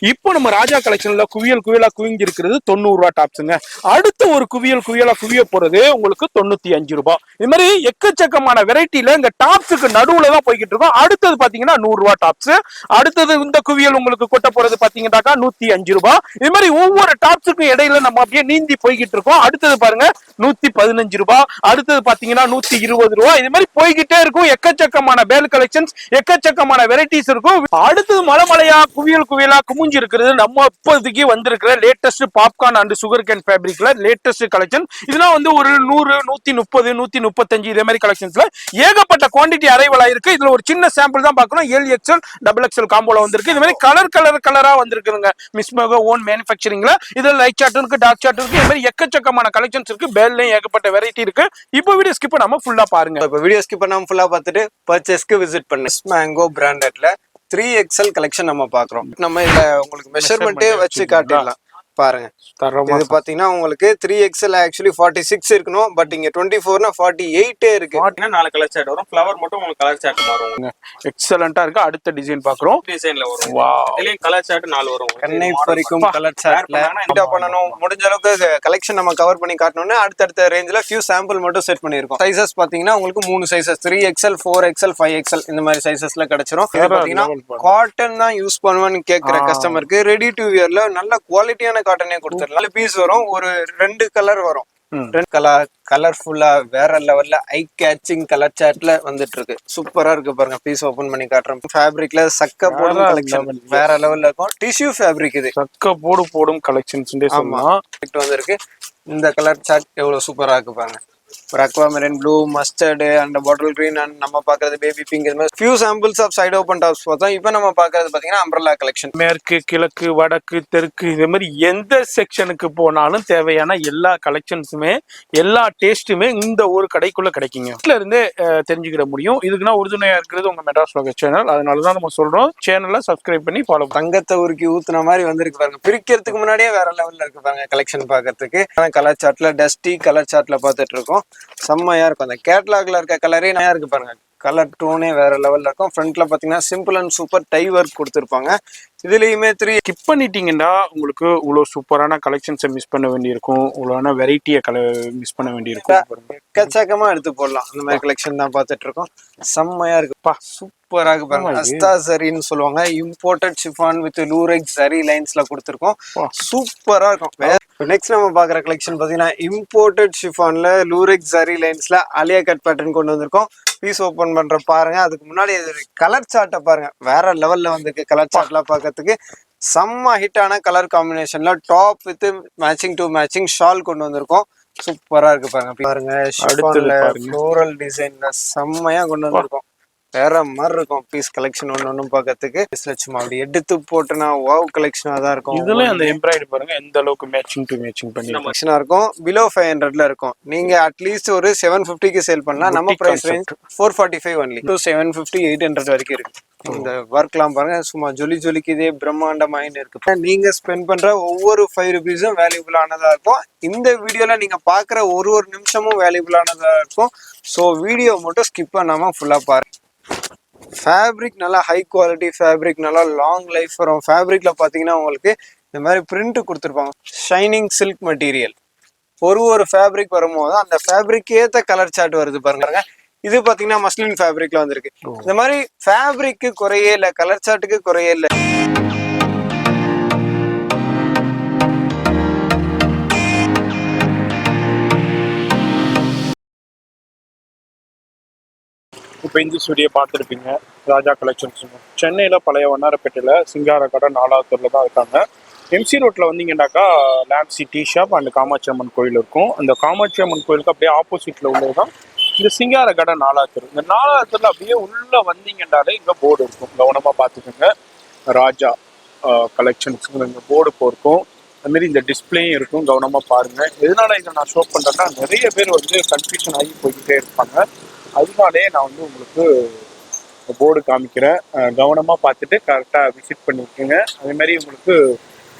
இப்போ நம்ம ராஜா கலெக்ஷன்ல குவியல் குவியலா குவிஞ்சு இருக்கிறது 90 ரூபா டாப்ஸுங்க. அடுத்த ஒரு குவியல் குவியலா குவிய போறது உங்களுக்கு 95 ரூபாய். இது மாதிரி எக்கச்சக்கமான வெரைட்டில இந்த டாப்ஸுக்கு நடுவுல தான் போய்கிட்டு இருக்கோம். அடுத்தது பாத்தீங்கன்னா 100 ரூபாய் டாப்ஸ். அடுத்தது இந்த குவியல் உங்களுக்கு கொட்ட போறது பாத்தீங்கன்னாக்கா 105 ரூபாய். இது மாதிரி ஒவ்வொரு டாப்ஸுக்கும் இடையில நம்ம அப்படியே நீந்தி போய்கிட்டு இருக்கோம். அடுத்தது பாருங்க 115 ரூபாய். அடுத்தது பாத்தீங்கன்னா 120 ரூபாய். இது மாதிரி போய்கிட்டே இருக்கும். எக்கச்சக்கமான பேல் கலெக்ஷன்ஸ், எக்கச்சக்கமான வெரைட்டிஸ் இருக்கும். அடுத்தது மலைமலையா குவியல் குவியலா குமிஞ்சு இருக்கிறது நம்ம இப்போதைக்கு வந்திருக்கிற latest popcorn and sugar cane ஃபேப்ரிக்ல லேட்டஸ்ட் கலெக்ஷன். இதெல்லாம் வந்து ஒரு 100, 130, 135 இதே மாதிரி கலெக்ஷன்ஸ்ல ஏகப்பட்ட குவாண்டிட்டி அரைவல் ஆயிருக்கு. இதுல ஒரு சின்ன சாம்பிள் தான் பார்க்கணும். LXL XXL காம்போல வந்திருக்கு. இது மாதிரி கலரா வந்திருக்குங்க. மிஸ்மோகோ ஓன் மேனுஃபேக்சரிங்ல இதுல லைட் சார்ட் இருக்கு, டார்க் சார்ட் இருக்கு. இது மாதிரி எக்கச்சக்கமான கலெக்ஷன்ஸ் இருக்கு. பேல்லையும் ஏகப்பட்ட வெரைட்டி இருக்கு. இப்போ வீடியோ ஸ்கிப் பண்ணாம ஃபுல்லா பாருங்க. இப்போ வீடியோ ஸ்கிப் பண்ணாம ஃபுல்லா பார்த்துட்டு பர்ச்சேஸ்க்கு விசிட் பண்ணு. மேங்கோ பிராண்டட்ல 3XL கலெக்ஷன் நம்ம பாக்குறோம். நம்ம இதுல உங்களுக்கு மெஷர்மெண்ட்டே வச்சு காட்டிடலாம் பாருங்க. இது பாத்தீங்கன்னா உங்களுக்கு 3XL ஆக்சுவலி 46 இருக்கணும். பட் இங்க 24னா 48 இருக்கு. 4 கலர் சார்ட் வரும். ஃப்ளவர் மட்டும் உங்களுக்கு கலர் சார்ட் மாறும். எக்ஸலண்டா இருக்கு. அடுத்த டிசைன் பாக்குறோம். டிசைன்ல வரும். வாவ். இதுலயும் கலர் சார்ட் 4 வரும். கண்ணை பறிக்கும் கலர் சார்ட்ல என்ன பண்ணனும், முடிஞ்ச அளவுக்கு கலெக்ஷன் நம்ம கவர் பண்ணி காட்டணும்னு அடுத்த ரேஞ்சில ஃபியூ சாம்பிள் மட்டும் செட் பண்ணிருக்கோம். சைஸஸ் பாத்தீங்கன்னா உங்களுக்கு 3 சைஸஸ் 3XL 4XL 5XL இந்த மாதிரி சைஸஸ்ல கிடைச்சிரும். இது பாத்தீங்கன்னா காட்டன் தான் யூஸ் பண்ணுவேன்னு கேக்குற கஸ்டமருக்கு ரெடி டு வியர்ல நல்ல குவாலிட்டியான காட்டனே கொடுத்துடலாம். பீஸ் வரும், ஒரு 2 கலர் வரும். 2 கலர்ஃபுல்லா வேற லெவல்ல ஐ கேச்சிங் கலர் சார்ட்ல வந்துட்டு இருக்கு. சூப்பரா இருக்கு பாருங்க. பீஸ் ஓபன் பண்ணி காட்டுறோம். ஃபேப்ரிக்ல சக்க போடும் கலெக்ஷன் வேற லெவல்ல இருக்கும். டிஷ்யூ ஃபேப்ரிக் இது. சக்க போடும் கலெக்ஷன்ஸ் வந்திருக்கு. இந்த கலர் சார்ட் எவ்வளவு சூப்பரா இருக்கு பாருங்க. ஒரு aquamarine blue, mustard and bottle green and நம்ம பாக்குறது பேபி பிங்க். இது மாதிரி few samples of side open tops பார்த்தோம். இப்போ நம்ம பாக்குறது பாத்தீங்கன்னா அம்ப்ரெல்லா கலெக்ஷன். மேற்கு, கிழக்கு, வடக்கு, தெற்கு இது மாதிரி எந்த செக்ஷனுக்கு போனாலும் தேவையான எல்லா கலெக்ஷன்ஸுமே எல்லா டேஸ்ட்டுமே இந்த ஒரு கடைக்குள்ள கிடைக்குங்க. இதுல இருந்தே தெரிஞ்சுக்கிட முடியும். இதுக்குன்னா உறுதுணையா இருக்கிறது உங்க மெட்ராஸ் வ்ளாகர்ஸ் சேனல். அதனாலதான் நம்ம சொல்றோம், சேனலை சப்ஸ்கிரைப் பண்ணி ஃபாலோ. தங்கத்தை உருக்கி ஊத்துன மாதிரி வந்திருக்கு பாருங்க. பிரிக்கிறதுக்கு முன்னாடியே வேற லெவல்ல இருக்கு பாருங்க கலெக்ஷன் பாக்குறதுக்கு. கலர் சார்ட்ல டஸ்டி கலர் சார்ட்ல பாத்துட்டு இருக்கோம். செம்மையா இருக்கும். அந்த கேட்லாக்ல இருக்க கலரே நல்லா இருக்கு பாருங்க. கலர் டோனே வேற லெவல்ல இருக்கும். ஃப்ரண்ட்ல பாத்தீங்கன்னா simple and super tie work கொடுத்துருப்பாங்க. இதுலயுமே 3 ஸ்கிப் பண்ணிட்டீங்கன்னா உங்களுக்கு இவ்வளவு சூப்பரான கலெக்ஷன்ஸை மிஸ் பண்ண வேண்டியிருக்கும். இவ்வளவான வெரைட்டியை மிஸ் பண்ண வேண்டியிருக்கும். எக்கச்சக்கமா எடுத்து போடலாம். அந்த மாதிரி கலெக்ஷன் தான் பாத்துட்டு இருக்கோம். செம்மையா இருக்குப்பா. சூப்பரா இருக்கு பாருங்க. அஸ்தா சரின்னு சொல்லுவாங்க. இம்போர்ட்டட் ஷிஃபான் வித் லூரெக்ஸ் சரி லைன்ஸ்ல கொடுத்துருக்கோம். சூப்பரா இருக்கும். நெக்ஸ்ட் நம்ம பாக்குற கலெக்ஷன் பாத்தீங்கன்னா இம்போர்ட்டட் ஷிஃபான்ல லூரெக்ஸ் சரி லைன்ஸ்ல அலியா கட் பேட்டர்ன் கொண்டு வந்திருக்கோம். பீஸ் ஓபன் பண்ற பாருங்க. அதுக்கு முன்னாடி கலர் சார்ட்டை பாருங்க. வேற லெவல்ல வந்திருக்கு. கலர் சார்ட்லாம் பாக்கிறதுக்கு செம்ம ஹிட்டான கலர் காம்பினேஷன்ல top with matching to matching shawl கொண்டு வந்திருக்கோம். சூப்பரா இருக்கு பாருங்க. ஷிஃபான்ல ஃப்ளோரல் டிசைன்ல செம்மையா கொண்டு வந்திருக்கோம். வேற மாதிரி இருக்கும். பீஸ் கலெக்ஷன் ஒன்னும் பாக்கிறதுக்கு சும்மா அப்படி எடுத்து போட்டுனா வாவ் கலெக்ஷனா தான் இருக்கும். இதுல அந்த எம்ப்ராய்டரி பாருங்க எந்த அளவுக்கு மேட்சிங் டு மேட்சிங் பண்ணி இருக்கும். பிலோ 500ல இருக்கும். நீங்க அட்லீஸ்ட் ஒரு 750க்கு சேல் பண்ணலாம். நம்ம பிரைஸ் ரேஞ்ச் 445 ஒன்லி. 750 800 வரைக்கும் இருக்கு. இந்த ஒர்க்லாம் பாருங்க சும்மா ஜொலிக்கு இதே பிரம்மாண்டமாயின்னு இருக்கு. நீங்க ஸ்பெண்ட் பண்ற ஒவ்வொரு 5 ரூபீஸும் வேல்யூபிள் ஆனதா இருக்கும். இந்த வீடியோல நீங்க பாக்குற ஒரு நிமிஷமும் வேல்யூபிள் ஆனதா இருக்கும். ஸோ வீடியோ மட்டும் ஸ்கிப் பண்ணாம ஃபுல்லா பாருங்க. ஃபேப்ரிக் நல்லா ஹை குவாலிட்டி ஃபேப்ரிக், நல்லா லாங் லைஃப் வரும். ஃபேப்ரிக்ல பாத்தீங்கன்னா உங்களுக்கு இந்த மாதிரி பிரிண்ட் கொடுத்துருப்பாங்க. Shining silk material. ஒரு ஃபேப்ரிக் வரும்போது அந்த ஃபேப்ரிக் ஏத்த கலர் சார்ட் வருது பாருங்க. இது பாத்தீங்கன்னா மஸ்லின் ஃபேப்ரிக்ல வந்திருக்கு. இந்த மாதிரி ஃபேப்ரிக்கு குறையே இல்லை, கலர் சார்ட்டுக்கு குறையே இல்லை. இப்போ இந்த ஸ்டுடியோ பார்த்துருப்பீங்க. ராஜா கலெக்ஷன்ஸ் சென்னையில் பழைய வண்ணாரப்பேட்டையில் சிங்கார கடை 4வது தெருவில் தான் இருக்காங்க. MC ரோட்டில் வந்தீங்கன்னாக்கா லேம்சி டீ ஷாப் அண்ட் காமாட்சி அம்மன் கோயில் இருக்கும். அந்த காமாட்சி அம்மன் கோயிலுக்கு அப்படியே ஆப்போசிட்டில் உள்ளது தான் இந்த சிங்கார கடை 4வது தெரு. இந்த 4வது தெருவில் அப்படியே உள்ளே வந்தீங்கன்னாலே இங்கே போர்டு இருக்கும். கவனமாக பார்த்துக்கோங்க. ராஜா கலெக்ஷன்ஸ் இங்கே போர்டு போயிருக்கும். அதுமாரி இந்த டிஸ்பிளேயும் இருக்கும். கவனமாக பாருங்கள். எதனால இதை நான் ஷோ பண்ணுறேன்னா நிறைய பேர் வந்து கன்ஃபியூஷன் ஆகி போய்கிட்டே இருப்பாங்க. அதனாலே நான் வந்து உங்களுக்கு போர்டு காமிக்கிறேன். கவனமாக பார்த்துட்டு கரெக்டாக விசிட் பண்ணியிருக்கேங்க. அதேமாதிரி உங்களுக்கு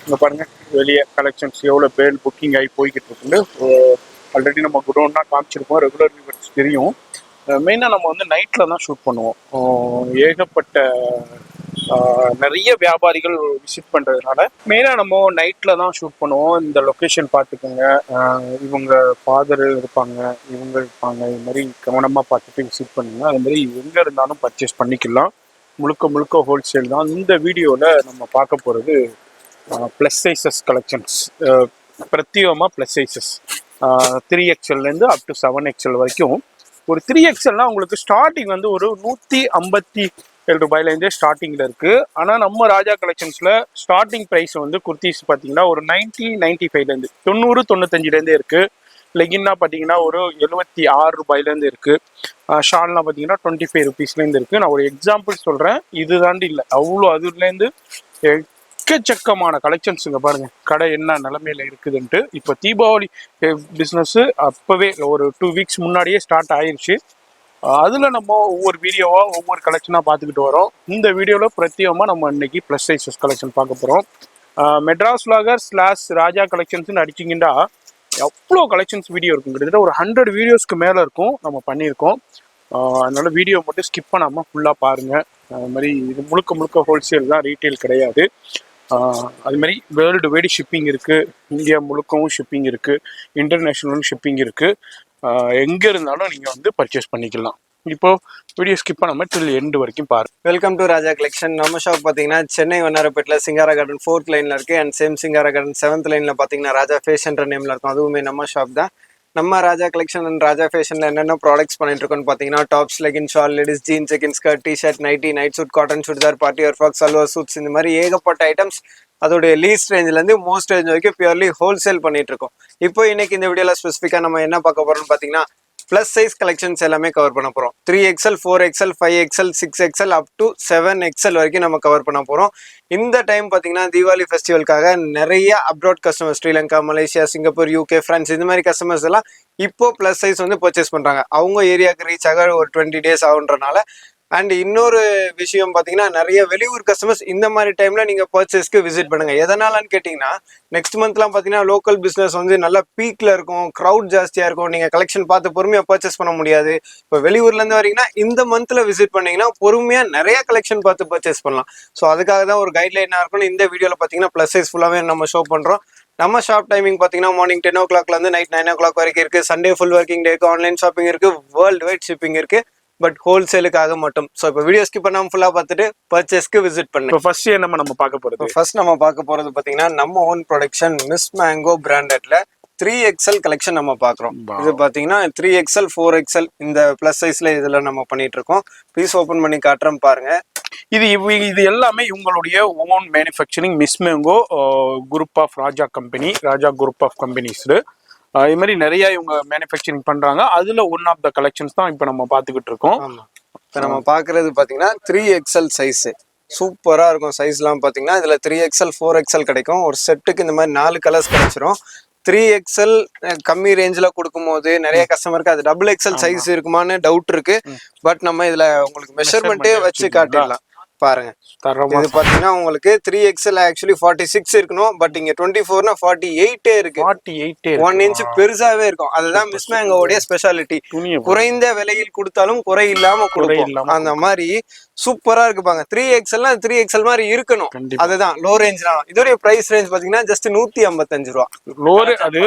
இங்கே பாருங்கள் வெளியே கலெக்ஷன்ஸ் எவ்வளோ பேல் புக்கிங் ஆகி போய்கிட்டு இருக்குன்னு ஆல்ரெடி நம்ம குடோன்னா காமிச்சிருக்கோம். ரெகுலர் வியூவர்ஸ் தெரியும். மெயினாக நம்ம வந்து நைட்டில் தான் ஷூட் பண்ணுவோம். ஏகப்பட்ட நிறைய வியாபாரிகள் விசிட் பண்றதுனால மெயினா நம்ம நைட்ல தான் ஷூட் பண்ணுவோம். இந்த லொகேஷன் பார்த்துக்கோங்க, இவங்க ஃபாதர் இருப்பாங்க, இவங்க இருப்பாங்க, இது மாதிரி கவனமா பார்த்துட்டு விசிட் பண்ணுங்க. அது மாதிரி எங்க இருந்தாலும் பர்ச்சேஸ் பண்ணிக்கலாம். முழுக்க முழுக்க ஹோல்சேல் தான். இந்த வீடியோல நம்ம பார்க்க போறது ப்ளஸ் சைசஸ் கலெக்ஷன்ஸ், பிரத்யேகமாக ப்ளஸ் சைசஸ் 3XLலேருந்து அப் டு 7XL வரைக்கும். ஒரு 3XLனா உங்களுக்கு ஸ்டார்டிங் வந்து ஒரு 157 ரூபாயிலேருந்தே ஸ்டார்டிங்கில் இருக்குது. ஆனால் நம்ம ராஜா கலெக்ஷன்ஸில் ஸ்டார்டிங் ப்ரைஸ் வந்து குர்த்திஸ் பார்த்தீங்கன்னா ஒரு 95லேருந்து 95லேருந்தே இருக்குது. லெகின்னா பார்த்தீங்கன்னா ஒரு 76 ரூபாயிலேருந்து இருக்குது. ஷால்லாம் பார்த்தீங்கன்னா 25 ருபீஸ்லேருந்து இருக்குது. நான் ஒரு எக்ஸாம்பிள் சொல்கிறேன், இது தாண்டி இல்லை, அவ்வளோ அதுலேருந்து எக்கச்சக்கமான கலெக்ஷன்ஸுங்க. பாருங்க கடை என்ன நிலைமையில இருக்குதுன்ட்டு. இப்போ தீபாவளி பிஸ்னஸ் அப்பவே ஒரு 2 வீக்ஸ் முன்னாடியே ஸ்டார்ட் ஆயிடுச்சு. அதில் நம்ம ஒவ்வொரு வீடியோவா ஒவ்வொரு கலெக்ஷனாக பார்த்துக்கிட்டு வரோம். இந்த வீடியோவில் பிரத்யேகமாக நம்ம இன்னைக்கு ப்ளஸ் சைஸஸ் கலெக்ஷன் பார்க்க போகிறோம். மெட்ராஸ் vlogger / ராஜா கலெக்ஷன்ஸ்னு அடிச்சிங்கன்னா எவ்வளோ கலெக்ஷன்ஸ் வீடியோ இருக்கும், கிட்டத்தட்ட ஒரு 100 வீடியோஸ்க்கு மேலே இருக்கும் நம்ம பண்ணியிருக்கோம். அதனால வீடியோ மட்டும் ஸ்கிப் பண்ணாமல் ஃபுல்லாக பாருங்கள். அது மாதிரி இது முழுக்க முழுக்க ஹோல்சேல் தான், ரீட்டெயில் கிடையாது. அது மாதிரி வேர்ல்டு வைடு ஷிப்பிங் இருக்குது, இந்தியா முழுக்கவும் ஷிப்பிங் இருக்குது, இன்டர்நேஷ்னலும் ஷிப்பிங் இருக்குது. எங்கே இருந்தாலும் நீங்கள் வந்து பர்ச்சேஸ் பண்ணிக்கலாம். இப்போ வீடியோ ஸ்கிப் பண்ணாமல் டில் எண்டு வரைக்கும் பாருங்க. Welcome to Raja collection. நம்ம ஷாப் பார்த்தீங்கன்னா சென்னை வண்ணாரப்பேட்டில் சிங்காரா கார்டன் 4th லைனில் இருக்குது. And same Singara garden 7th லைனில் பார்த்தீங்கன்னா ராஜா ஃபேஷன்ற நேமில் இருக்கும். அதுவுமே நம்ம ஷாப் தான். நம்ம ராஜா கலெக்ஷன் அண்ட் ராஜா ஃபேஷனில் என்னென்ன ப்ராடக்ட்ஸ் பண்ணிட்டு இருக்கோம்னு பார்த்தீங்கன்னா tops, legging, shawl, ladies jeans, sequin, skirt, T shirt, nighty, night suit, cotton chudidar, party wear frock, salwar suits, இந்த மாதிரி ஏகப்பட்ட ஐட்டம்ஸ் அதோடைய லீஸ்ட் ரேஞ்சிலேருந்து மோஸ்ட் ரேஞ்ச் வரைக்கும் பியூர்லி ஹோல்சேல் பண்ணிட்டு இருக்கோம். இப்போ இன்னைக்கு இந்த வீடியோவில் ஸ்பெசிஃபிக்காக நம்ம என்ன பார்க்க போறோம்னு பார்த்தீங்கன்னா ப்ளஸ் சைஸ் கலெக்ஷன்ஸ் எல்லாமே கவர் பண்ண போகிறோம். 3XL, 4XL, 5XL, 6XL up to 7XL வரைக்கும் நம்ம கவர் பண்ண போகிறோம். இந்த டைம் பார்த்தீங்கன்னா தீபாவளி ஃபெஸ்டிவல்காக நிறைய abroad customers, Sri Lanka, Malaysia, Singapore, UK, France, இந்த மாதிரி கஸ்டமர்ஸ் எல்லாம் இப்போ ப்ளஸ் சைஸ் வந்து பர்ச்சேஸ் பண்ணுறாங்க. அவங்க ஏரியாவுக்கு ரீச் ஆக ஒரு 20 days ஆகுன்றனால. அண்ட் இன்னொரு விஷயம் பார்த்தீங்கன்னா நிறைய வெளியூர் கஸ்டமர்ஸ் இந்த மாதிரி டைம்ல நீங்க பர்ச்சேஸ்க்கு விசிட் பண்ணுங்க. எதனாலன்னு கேட்டீங்கன்னா நெக்ஸ்ட் மந்த்லாம் பார்த்தீங்கன்னா லோக்கல் பிஸ்னஸ் வந்து நல்லா பீக்ல இருக்கும், க்ரௌட் ஜாஸ்தியா இருக்கும், நீங்க கலெக்ஷன் பார்த்து பொறுமையா பர்ச்சேஸ் பண்ண முடியாது. இப்போ வெளியூர்ல இருந்து வரீங்கன்னா இந்த மந்த்ல விசிட் பண்ணீங்கன்னா பொறுமையா நிறைய கலெக்ஷன் பார்த்து பர்ச்சேஸ் பண்ணலாம். ஸோ அதுக்காக தான் ஒரு கைட்லைனா இருக்கும்னு இந்த வீடியோல பார்த்தீங்கன்னா ப்ளஸ் சைஸ் ஃபுல்லாவே நம்ம ஷோ பண்றோம். நம்ம ஷாப் டைமிங் பார்த்தீங்கன்னா மார்னிங் 10 o'clock இருந்து நைட் 9 o'clock வரைக்கும் இருக்கு. சண்டே ஃபுல் ஒர்க்கிங் டே இருக்கு, ஆன்லைன் ஷாப்பிங் இருக்கு, வேர்ல்டு வைட் ஷிப்பிங் இருக்கு, பட் ஹோல்சேலுக்காக மட்டும். ஸோ இப்போ வீடியோ ஸ்கிப் பண்ணாமல் ஃபுல்லாக பார்த்துட்டு பர்ச்சேஸ்க்கு விசிட் பண்ணுங்க. இப்போ ஃபர்ஸ்ட் நம்ம பார்க்க போகிறது ஃபர்ஸ்ட் நம்ம பார்க்க போகிறது பார்த்தீங்கன்னா நம்ம ஓன் ப்ரொடக்ஷன் மிஸ் மேங்கோ பிராண்டட்ல 3XL கலெக்ஷன் நம்ம பார்க்குறோம். இது பார்த்தீங்கன்னா 3XL, 4XL இந்த ப்ளஸ் சைஸ்ல இதில் நம்ம பண்ணிட்டு இருக்கோம். ப்ளீஸ் ஓப்பன் பண்ணி காட்டுறோம் பாருங்க. இது எல்லாமே இவங்களுடைய own manufacturing miss mango group of Raja company, Raja group of companies. இது மாதிரி நிறைய இவங்க மேனுஃபேக்சரிங் பண்றாங்க. அதுல ஒன் ஆஃப் த கலெக்ஷன்ஸ் தான் இப்போ நம்ம பார்த்துக்கிட்டு இருக்கோம். இப்போ நம்ம பார்க்கறது பார்த்தீங்கன்னா 3XL சைஸ் சூப்பரா இருக்கும். சைஸ்லாம் பார்த்தீங்கன்னா இதுல 3XL, 4XL கிடைக்கும். ஒரு செட்டுக்கு இந்த மாதிரி 4 கலர்ஸ் கிடைச்சிரும். 3XL கம்மி ரேஞ்சில் கொடுக்கும்போது நிறைய கஸ்டமருக்கு அது XXL சைஸ் இருக்குமான்னு டவுட் இருக்கு. பட் நம்ம இதுல உங்களுக்கு மெஷர்மெண்ட்டே வச்சு காட்டிடலாம். பாருங்க, இது பாத்தீங்கன்னா உங்களுக்கு 3XL ஆக்சுவலி 46 இருக்கணும், பட் இங்க 24னா 48 இருக்கு. 1 inch பெருசாவே இருக்கும். அதுதான் மிஸ் மேங்கோவுடைய ஸ்பெஷாலிட்டி. குறைந்த விலையில் கொடுத்தாலும் குறை இல்லாம கொடுப்போம். அந்த மாதிரி சூப்பரா இருக்கு பாங்க. 3XLனா 3XL மாதிரி இருக்கணும். அதுதான் லோ ரேஞ்ச் தான். இதோட பிரைஸ் ரேஞ்ச் பாத்தீங்கன்னா ஜஸ்ட் 155 ரூபா. லோ அது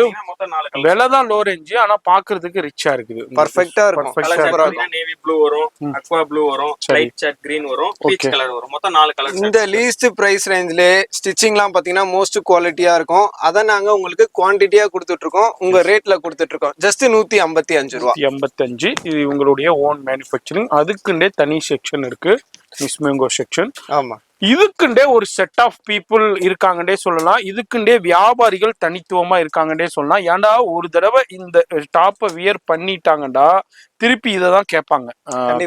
விலை தான் லோ ரேஞ்ச், ஆனா பாக்குறதுக்கு ரிச்சா இருக்குது. பர்ஃபெக்ட்டா இருக்கும். நேவி ப்ளூ வரும், அக்வா ப்ளூ வரும், லைட் சாட் கிரீன் வரும், பீச் கலர் வரும். மொத்தம் 4 கலர். இந்த லீஸ்ட் பிரைஸ் ரேஞ்ச்ல ஸ்டிச்சிங்லாம் பாத்தீங்கன்னா மோஸ்ட் குவாலிட்டியா இருக்கும். அத நாங்க உங்களுக்கு குவான்டிட்டியா கொடுத்துட்டு இருக்கோம். உங்க ரேட்ல கொடுத்துட்டு இருக்கோம். ஜஸ்ட் 155 ரூபா. 155. இது உங்களுடைய ஓன் மேனுஃபேக்சரிங். அதுக்குண்டே தனி செக்ஷன் இருக்கு, மிஸ் மேங்கோ செக்ஷன். ஆமா, இதுக்குண்டே ஒரு செட் ஆஃப் பீப்புள் இருக்காங்கன்னே சொல்லலாம். இதுக்குண்டே வியாபாரிகள் தனித்துவமா இருக்காங்கன்னே சொல்லலாம். ஏன்டா ஒரு தடவை இந்த டாப்பை வியர் பண்ணிட்டாங்கடா திருப்பி இதை தான் கேட்பாங்க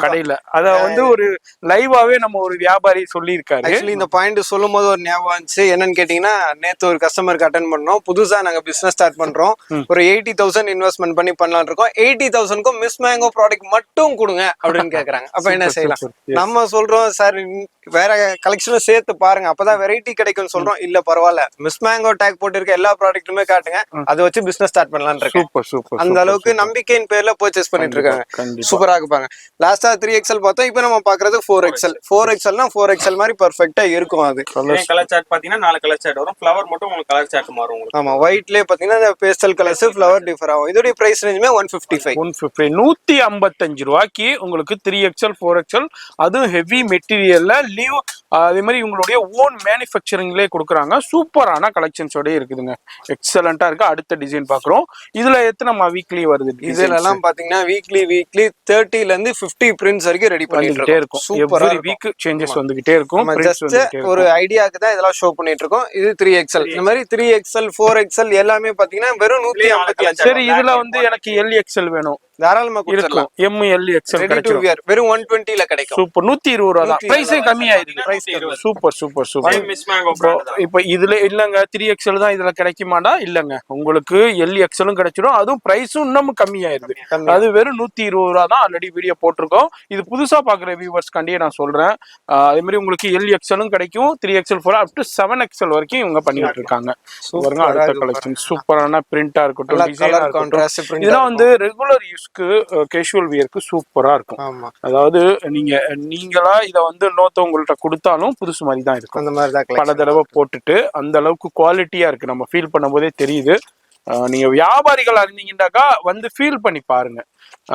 கடையில. அத வந்து ஒரு லைவாவே நம்ம ஒரு வியாபாரி சொல்லியிருக்காரு. ஆக்சுவலி இந்த பாயிண்ட் சொல்லும் போது ஒரு ஞாபகம் வந்துச்சு. என்னன்னு கேட்டீங்கன்னா நேத்து ஒரு கஸ்டமருக்கு அட்டென்ட் பண்ணோம். புதுசா நாங்க பிசினஸ் ஸ்டார்ட் பண்றோம், ஒரு 80,000 இன்வெஸ்ட்மெண்ட் பண்ணி பண்ணலாம்னு இருக்கோம். 80,000க்கும் மிஸ் மேங்கோ ப்ராடக்ட் மட்டும் கொடுங்க அப்படின்னு கேக்குறாங்க. அப்ப என்ன செய்யலாம்? நம்ம சொல்றோம் சார் வேற கலெக்ஷனும் சேர்த்து பாருங்க, அப்பதான் வெரைட்டி கிடைக்கும் சொல்றோம். இல்ல பரவாயில்ல, மிஸ் மேங்கோ டேக் போட்டு இருக்க எல்லா ப்ராடக்ட்டுமே காட்டுங்க, அதை வச்சு பிசினஸ் ஸ்டார்ட் பண்ணலாம்னு இருக்கேன். அந்த அளவுக்கு நம்பிக்கையின் பேர்ல பர்ச்சேஸ் பண்ணிட்டு இருக்காங்க. கண்டிப்பா. சூப்பரா இருக்கு பாருங்க. லாஸ்டா 3XL பார்த்தோம், இப்போ நம்ம பாக்குறது 4XL. 4XLனா 4XL மாதிரி பெர்ஃபெக்ட்டா இருக்கும் அது. கலர் சார்ட் பாத்தீங்கன்னா 4 கலர் சார்ட் வரும். ஃப்ளவர் மட்டும் உங்களுக்கு கலர் சார்ட் மாறும் உங்களுக்கு. ஆமா, ஒயிட்லயே பாத்தீங்கன்னா இந்த பேஸ்டல் கலர்ஸ் ஃப்ளவர் டிஃபர் ஆகும். இதோட பிரைஸ் ரேஞ்சுமே 155. 155 ரூபாய்க்கு உங்களுக்கு 3XL 4XL, அதுவும் ஹெவி மெட்டீரியல்ல லீவ், அதே மாதிரி உங்களுடைய ஓன் மேனுஃபேக்சரிங்லேயே கொடுக்குறாங்க. சூப்பரான கலெக்ஷன்ஸோட இருக்குதுங்க, எக்ஸலண்டா இருக்கு. அடுத்த டிசைன் பாக்குறோம். இதுல எத்தனை வீக்லி வருது? இதுல எல்லாம் பாத்தீங்கன்னா வீக்லி 30ல இருந்து 50 பிரிண்ட்ஸ் வரைக்கும் ரெடி பண்ணிட்டே இருக்கும். சூப்பரா வீக் சேஞ்சஸ் வந்துகிட்டே இருக்கும். ஜஸ்ட் ஒரு ஐடியாக்கு தான் இதெல்லாம் ஷோ பண்ணிட்டு இருக்கோம். இது 3XL. இந்த மாதிரி 3XL 4XL எல்லாமே பாத்தீங்கன்னா வெறும் 155. சரி, இதுல வந்து எனக்கு LXL வேணும், தாராளமா கொடுத்துடலாம். MLXL கிடைக்கும். வெறும் 120ல கிடைக்கும். சூப்பர், 120 ரூபா தான். பிரைஸே கம்மியாயிருக்கு. Super super super. இப்போ இதுல இல்லங்க 3XL தான் இதுல கிடைக்குமாடா? இல்லங்க, உங்களுக்கு LXL கிடைச்சிடும். அதுவும் பிரைஸும் இன்னமும் கம்மியாயிருது. அது வெறும் 120 ரூபா தான். ஆல்ரெடி வீடியோ போட்டிருக்கோம். இது புதுசா பாக்குற வியூவர்ஸ் கண்டியே நான் சொல்றேன். அதே மாதிரி உங்களுக்கு LXL கிடைக்கும், 3XL 4 அப் டு 7XL வரைக்கும் இவங்க பண்ணிட்டு இருக்காங்க. பாருங்க, அடுத்த கலெக்ஷன் சூப்பரான பிரிண்டா இருக்கட்டும், டிசைனா இருக்கட்டும். இதெல்லாம் வந்து ரெகுலர் யூஸ்க்கு, கேஷுவல் வியருக்கு சூப்பரா இருக்கும். அதாவது நீங்களா இத வந்து இன்னொருத்தவங்கள்ட்ட கொடுத்தாலும் புதுசு மாதிரி தான் இருக்கும். அந்த மாதிரி தான் பல தடவை போட்டுட்டு அந்த அளவுக்கு குவாலிட்டியா இருக்கு. நம்ம ஃபீல் பண்ணும் போதே தெரியுது. நீங்க வியாபாரிகளா இருந்தீங்கன்னாக்கா வந்து ஃபீல் பண்ணி பாருங்க.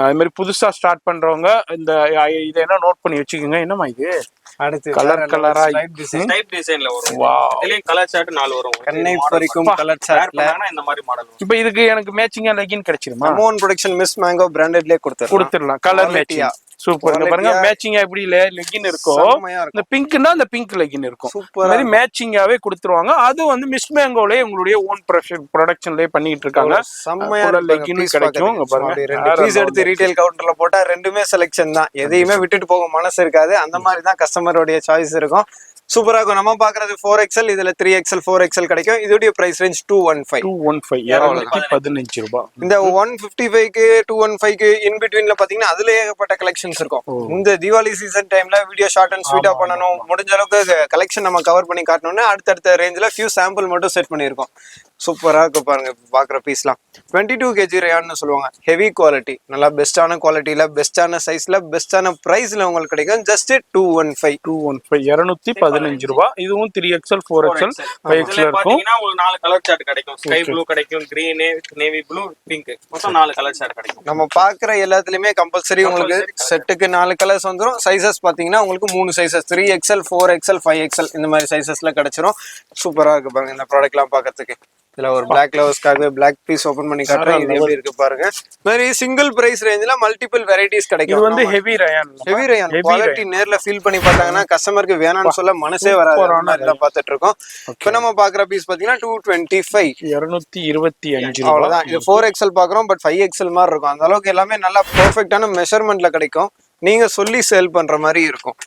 அது மாதிரி புதுசா ஸ்டார்ட் பண்றவங்க இந்த இதை என்ன நோட் பண்ணி வச்சுக்கோங்க. என்னமா இது அடுத்து கலர் கலரா டைப் டிசைன்ல வரும். இதுலயும் கலர் சார்ட் 4 வரும். கண்ணை பறிக்கும் கலர் சார்ட்ல இந்த மாதிரி மாடல். இப்போ இதுக்கு எனக்கு மேட்சிங்கா லெகின் கிடைச்சிருமா? அமோன் ப்ரொடக்ஷன் மிஸ் மேங்கோ பிராண்டட்லயே கொடுத்துடலாம். Colour matching super. பாருங்க, மேட்சிங்கா எப்படி லெகின் இருக்கும். இந்த பிங்க்னா அந்த பிங்க் லெகின் இருக்கும். மாதிரி மேட்சிங்காவே கொடுத்துருவாங்க. அது வந்து மிஸ் மேங்கோலயே உங்களுடைய ஓன் ப்ரொடக்ஷன்லயே பண்ணிட்டு இருக்காங்க. செம்மையா லெகின் கிடைக்கும். பாருங்க, பீஸ் எடுத்து ரீட்டைல் கவுண்டர்ல போட்டா ரெண்டுமே செலெக்ஷன் தான். எதையுமே விட்டுட்டு போக மனசு இருக்காது. அந்த மாதிரி தான் கஸ்டமரோட சாய்ஸ் இருக்கும். சூப்பரா இருக்கும். நம்ம பாக்குறது 4XL, இதுல 3XL 4XL கிடைக்கும். இதோட பிரைஸ் ரேஞ்ச் 215 ரூபாய். இந்த 155க்கு 215க்கு இன் பிட்வீன்ல பாத்தீங்கன்னா அதுல ஏகப்பட்ட கலெக்ஷன்ஸ் இருக்கும். இந்த தீபாவளி சீசன் டைம்ல வீடியோ ஷார்ட் அண்ட் ஸ்வீட்டா பண்ணணும், முடிஞ்ச அளவுக்கு கலெக்ஷன் நம்ம கவர் பண்ணி காட்டணும்னு அடுத்தடுத்த ரேஞ்சில ஃபியூ சாம்பிள் மட்டும் செட் பண்ணியிருக்கோம். சூப்பரா இருக்கு பாருங்க பாக்குற பீஸ்லாம். 22 kg ரேயான்னு சொல்லுவாங்க. ஹெவி குவாலிட்டி, நல்லா பெஸ்டான குவாலிட்டியில, பெஸ்டான சைஸ்ல, பெஸ்டான பிரைஸ்ல உங்களுக்கு கிடைக்கும். ஜஸ்ட் 215 ரூபாய். இதுவும் 3XL 4XL 5XL இருக்கும். ஒரு 4 கலர் சார்ட் கிடைக்கும். ஸ்கை ப்ளூ கிடைக்கும், கிரீன், நேவி ப்ளூ, பிங்க், மொத்தம் 4 கலர் சார்ட் கிடைக்கும். நம்ம பாக்குற எல்லாத்துலயுமே கம்பல்சரி உங்களுக்கு செட்டுக்கு 4 கலர்ஸ் வந்துரும். சைசஸ் பாத்தீங்கன்னா உங்களுக்கு 3 சைசஸ், 3XL 4XL 5XL இந்த மாதிரி சைசஸ்ல கிடைச்சிரும். சூப்பரா இருக்கு பாருங்க இந்த ப்ராடக்ட் எல்லாம் பாக்கிறதுக்கு. இதுல ஒரு பிளாக் லவர்ஸ்க்காக பிளாக் பீஸ் ஓபன் பண்ணி காட்டுறேன். இது எப்படி இருக்கு பாருங்க. மாதிரி சிங்கிள் பிரைஸ் ரேஞ்சில மல்டிபிள் வெரைட்டிஸ் கிடைக்கும். இது வந்து ஹெவி ரயான் குவாலிட்டி நேர்ல ஃபீல் பண்ணி பார்த்தாங்கன்னா கஸ்டமருக்கு வேணாம்னு சொல்ல மனசே வராது. இதெல்லாம் பார்த்துட்டு இருக்கோம். இப்போ நம்ம பாக்குற பீஸ் பாத்தீங்கன்னா 225 அவ்வளவுதான். இது 4XL பாக்குறோம், பட் 5XL மாதிரி இருக்கும். அந்த அளவுக்கு எல்லாமே நல்லா பெர்ஃபெக்டான மெஷர்மெண்ட்ல கிடைக்கும். நீங்க சொல்லி சேல் பண்ற மாதிரி இருக்கும்.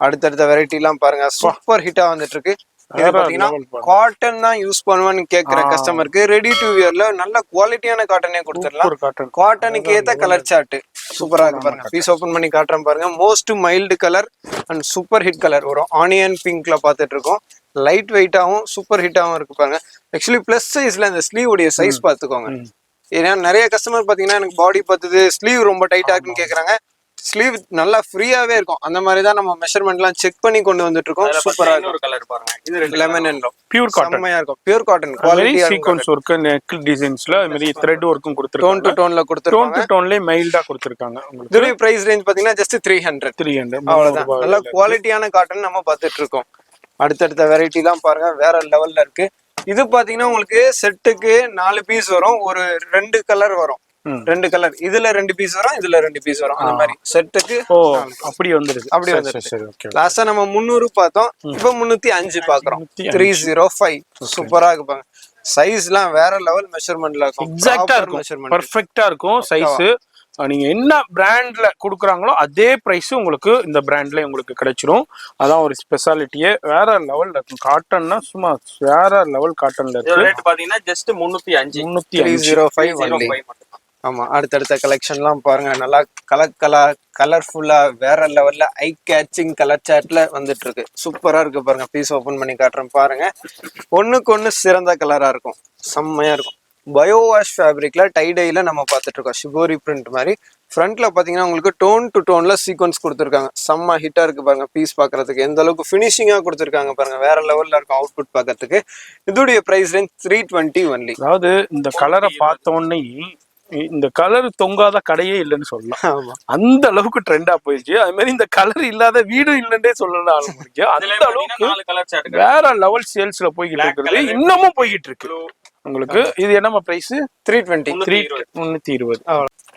அடுத்தடுத்த வெரைட்டி எல்லாம் பாருங்க, சூப்பர் ஹிட்டா வந்துட்டு இருக்கு. இது பாத்தீங்கன்னா காட்டன் தான் யூஸ் பண்ணுவேன்னு கேக்குற கஸ்டமருக்கு ரெடி டு வியர்ல நல்ல குவாலிட்டியான காட்டனே கொடுத்துடலாம். காட்டனுக்கு ஏத்த கலர் சார்ட் சூப்பரா இருக்கு பாருங்க. பீஸ் ஓபன் பண்ணி காட்டுறேன் பாருங்க. Most mild colour and super hit colour வரும். ஆனியன் பிங்க்ல பாத்துட்டு இருக்கோம். லைட் வெயிட்டாவும் சூப்பர் ஹிட்டாவும் இருக்கு பாருங்க. ஆக்சுவலி பிளஸ் சைஸ்ல இந்த ஸ்லீவ் உடைய சைஸ் பாத்துக்கோங்க. ஏன்னா நிறைய கஸ்டமர் பாத்தீங்கன்னா எனக்கு பாடி பத்துது, ஸ்லீவ் ரொம்ப டைட்டா இருக்குன்னு கேக்குறாங்க. ஸ்லீவ் நல்லா ஃப்ரீயாவே இருக்கும். அந்த மாதிரி தான் நம்ம மெஷர்மெண்ட்லாம் செக் பண்ணி கொண்டு வந்துட்டு இருக்கோம். சூப்பரா இருக்கும். கலர் பாருங்க, இது லெமன் எல்லோ பியூர் காட்டன். செம்மையா இருக்கும். Pure cotton quality. Sequins work, neck டிசைன்ஸ்ல அந்த மாதிரி த்ரெட் வர்க்கும் கொடுத்திருக்காங்க. டோன் டு டோன்ல கொடுத்திருக்காங்க. டோன் டு டோன்லயே மைல்டா கொடுத்திருக்காங்க. உங்களுக்கு இதோட பிரைஸ் ரேஞ்ச் பாத்தீங்கன்னா ஜஸ்ட் 300 அவ்வளவுதான். நல்ல குவாலிட்டியான காட்டன் நம்ம பார்த்துட்டு இருக்கோம். அடுத்தடுத்த வெரைட்டி தான் பாருங்க, வேற லெவல்ல இருக்கு. இது பாத்தீங்கன்னா உங்களுக்கு செட்டுக்கு 4 பீஸ் வரும். ஒரு 2 கலர் வரும். 2 கலர், இதுல 2 பீஸ் வரும், இதுல 2 பீஸ் வரும். அந்த மாதிரி செட்டுக்கு அப்படி வந்துருது. அப்படி வந்துருது. லாஸ்டா நம்ம 300 பார்த்தோம், இப்போ 305 பாக்குறோம். 305 சூப்பரா இருக்கு. சைஸ்லாம் வேற லெவல் மெஷர்மெண்ட்ல இருக்கும். எக்ஸாக்ட்டா இருக்கும், பெர்ஃபெக்ட்டா இருக்கும் சைஸ். நீங்க என்ன பிராண்ட்ல கொடுக்குறாங்களோ அதே பிரைஸ் உங்களுக்கு இந்த பிராண்ட்ல உங்களுக்கு கிடைச்சிரும். அதான் ஒரு ஸ்பெஷாலிட்டியே. வேற லெவல்ல இருக்கும். காட்டன்னா சும்மா வேற லெவல் காட்டன்ல இருக்கு. ரேட் பாத்தீங்கன்னா ஜஸ்ட் 305 305. ஆமா, அடுத்தடுத்த கலெக்ஷன்லாம் பாருங்க. நல்லா கலர்ஃபுல்லா வேற லெவல்ல ஐ கேச்சிங் கலர் சார்ட்ல வந்துட்டு இருக்கு. சூப்பரா இருக்கு பாருங்க. பீஸ் ஓபன் பண்ணி காட்டுறேன் பாருங்க. ஒண்ணுக்கு ஒண்ணு சிறந்த கலரா இருக்கும். செம்மையா இருக்கும். பயோ வாஷ் ஃபேப்ரிக்ல டைடைல நம்ம பார்த்துட்டு இருக்கோம். ஷிபோரி பிரிண்ட் மாதிரி ஃப்ரண்ட்ல பாத்தீங்கன்னா உங்களுக்கு டோன் டு டோன்ல சீக்வன்ஸ் கொடுத்துருக்காங்க. செம்ம ஹிட்டா இருக்கு பாருங்க பீஸ் பாக்குறதுக்கு. எந்த அளவுக்கு ஃபினிஷிங்கா கொடுத்துருக்காங்க பாருங்க, வேற லெவல்ல இருக்கும் அவுட்புட் பாக்குறதுக்கு. இதோடைய பிரைஸ் ரேஞ்ச் 320 ஒன்லி. அதாவது இந்த கலரை பார்த்த உடனே இந்த கலர் தொங்காத கடையே இல்லைன்னு சொல்லலாம். ஆமா, அந்த அளவுக்கு ட்ரெண்டா போயிடுச்சு. அது மாதிரி இந்த கலர் இல்லாத வீடு இல்லைன்னே சொல்லலாம் ஆரம்பிச்சு. அந்த அளவுக்கு 4 கலர் சார்ட் வேற லெவல் சேல்ஸ்ல போய்கிட்டு இருக்கிறது, இன்னமும் போய்கிட்டு இருக்கு உங்களுக்கு. இது என்னமா பிரைஸ்? 320. 320.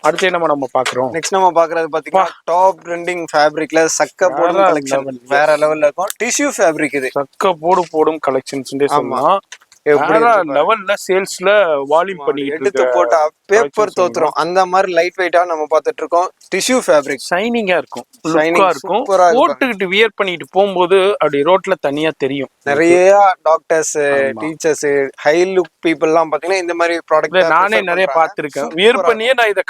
அடுத்து என்னமா நம்ம பாக்குறோம்? நெக்ஸ்ட் நம்ம பாக்குறது பாத்தீங்கன்னா டாப் ட்ரெண்டிங் ஃபேப்ரிக்ல சக்க போடும் கலெக்ஷன். வேற லெவல்ல இருக்கும். டிஷ்யூ ஃபேப்ரிக் இது. சக்க போடும் கலெக்ஷன்ஸ் சொல்லலாம். லெவல்ல சேல்ஸ்ல வால்யூம் பண்ணிட்டு எடுத்து போட்டா பேப்பர் தோத்துரும் அந்த மாதிரி லைட் வெயிட்டா நம்ம பார்த்துட்டு இருக்கோம். டிஷ்யூ ஃபேப்ரிக் ஷைனிங்கா இருக்கும், லுக்கா இருக்கும். போட்டுக்கிட்டு வியர் பண்ணிட்டு போகும்போது அப்படி ரோட்ல தனியா தெரியும். நிறைய doctors, teachers, high look people எல்லாம் பாத்தீங்கன்னா இந்த மாதிரி ப்ராடக்ட் நானே நிறைய பார்த்திருக்கேன். வியர் பண்ணியே நான் இதை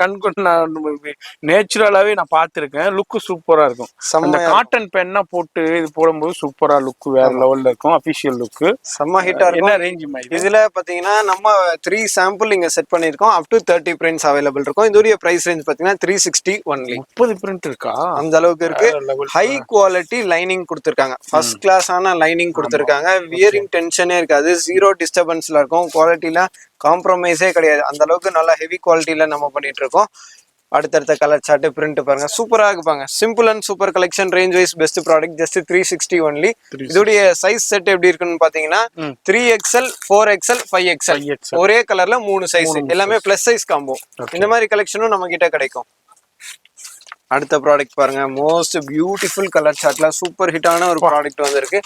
நேச்சுரலாவே நான் பார்த்திருக்கேன். லுக் சூப்பரா இருக்கும். அந்த காட்டன் பென்னா போட்டு இது போடும்போது சூப்பரா லுக் வேற லெவல்ல இருக்கும். அபிஷியல் லுக் செம்ம ஹிட்டா இருக்கும். என்ன ரேஞ்ச் இதுல பாத்தீங்கன்னா நம்ம 3 சாம்பிள் இங்க செட் பண்ணிருக்கோம். அப் டு 30 பிரிண்ட்ஸ் அவைலபிள் இருக்கும். இதோட பிரைஸ் ரேஞ்ச் பாத்தீங்கன்னா 360 ஒன்லி. 30 பிரிண்ட் இருக்கா? அந்த அளவுக்கு இருக்கு. ஹை குவாலிட்டி லைனிங் கொடுத்திருக்காங்க. ஃபர்ஸ்ட் கிளாஸான லைனிங் கொடுத்திருக்காங்க. வியரிங் டென்ஷனே இருக்காது. ஜீரோ டிஸ்டர்பன்ஸ்ல இருக்கும். குவாலிட்டில காம்ப்ரமைஸே கிடையாது. அந்த அளவுக்கு நல்ல ஹெவி குவாலிட்டில நம்ம பண்ணிட்டு இருக்கோம். அடுத்தடுத்த கலர் சார்ட் பிரிண்ட் பாருங்க, சூப்பரா இருக்குப்பாங்க. Simple and super collection, range wise best product. Just 360 only. இதோடைய சைஸ் செட் எப்படி இருக்குன்னு பாத்தீங்கன்னா 3XL, 4XL, 5XL ஒரே கலர்ல 3 சைஸ், எல்லாமே பிளஸ் சைஸ் காம்போ. இந்த மாதிரி கலெக்ஷனும் நம்ம கிட்ட கிடைக்கும். அடுத்த ப்ராடக்ட் பாருங்க, மோஸ்ட் பியூட்டிஃபுல் கலர் சார்ட்ல சூப்பர் ஹிட்டான ஒரு ப்ராடக்ட் வந்திருக்கு.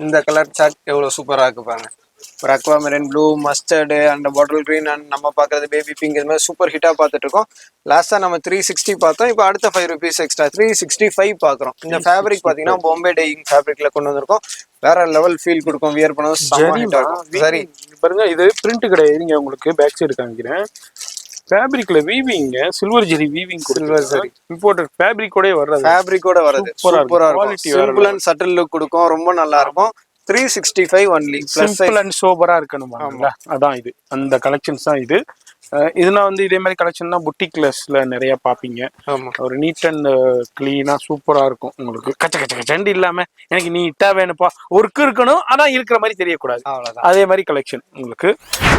இந்த கலர் சார்ட் எவ்வளவு சூப்பரா இருக்கு பாருங்க. ஒரு aquamarine blue, mustard and bottle green and நம்ம பார்க்கறது பேபி பிங்க், இது மாதிரி சூப்பர் ஹிட்டா பார்த்துட்டு இருக்கோம். லாஸ்டா நம்ம 360 பார்த்தோம். இப்போ அடுத்த 5 rupees எக்ஸ்ட்ரா 365 பாக்குறோம். இந்த ஃபேப்ரிக் பாத்தீங்கன்னா பாம்பே டையிங் ஃபேப்ரிக்ல கொண்டு வந்திருக்கோம். வேற லெவல் ஃபீல் கொடுக்கும். வியர் பண்ணவும் செம்ம ஹிட்டா இருக்கும். சரி பாருங்க, இது பிரிண்ட் கிடையாது. நீங்க உங்களுக்கு பேக் சைடு காமிக்கிறேன். ஃபேப்ரிக்ல வீவிங், சில்வர் ஜெரி வீவிங், சில்வர் ஜெரி இம்போர்ட்டட் ஃபேப்ரிக்கோட வர்றது. ஃபேப்ரிக்கோட வருது. சூப்பரா இருக்கும். சிம்பிள் அண்ட் சட்டில் லுக் கொடுக்கும். ரொம்ப நல்லா இருக்கும். 365 ஒன்லி. சிம்பிள் அண்ட் சோபரா இருக்கணுமா? அதான் இது, அந்த கலெக்ஷன்ஸ் தான் இது. இதுனா இதே மாதிரி கலெக்ஷன் தான் புட்டிக்லஸ்ல நிறைய பாப்பீங்க. ஒரு நீட் அண்ட் கிளீனா சூப்பரா இருக்கும். உங்களுக்கு கச்ச கச்ச கச்சண்டு இல்லாம எனக்கு நீட்டா வேணுப்பா, ஒர்க் இருக்கணும் ஆனா இருக்கிற மாதிரி தெரியக்கூடாது, அதே மாதிரி கலெக்ஷன் உங்களுக்கு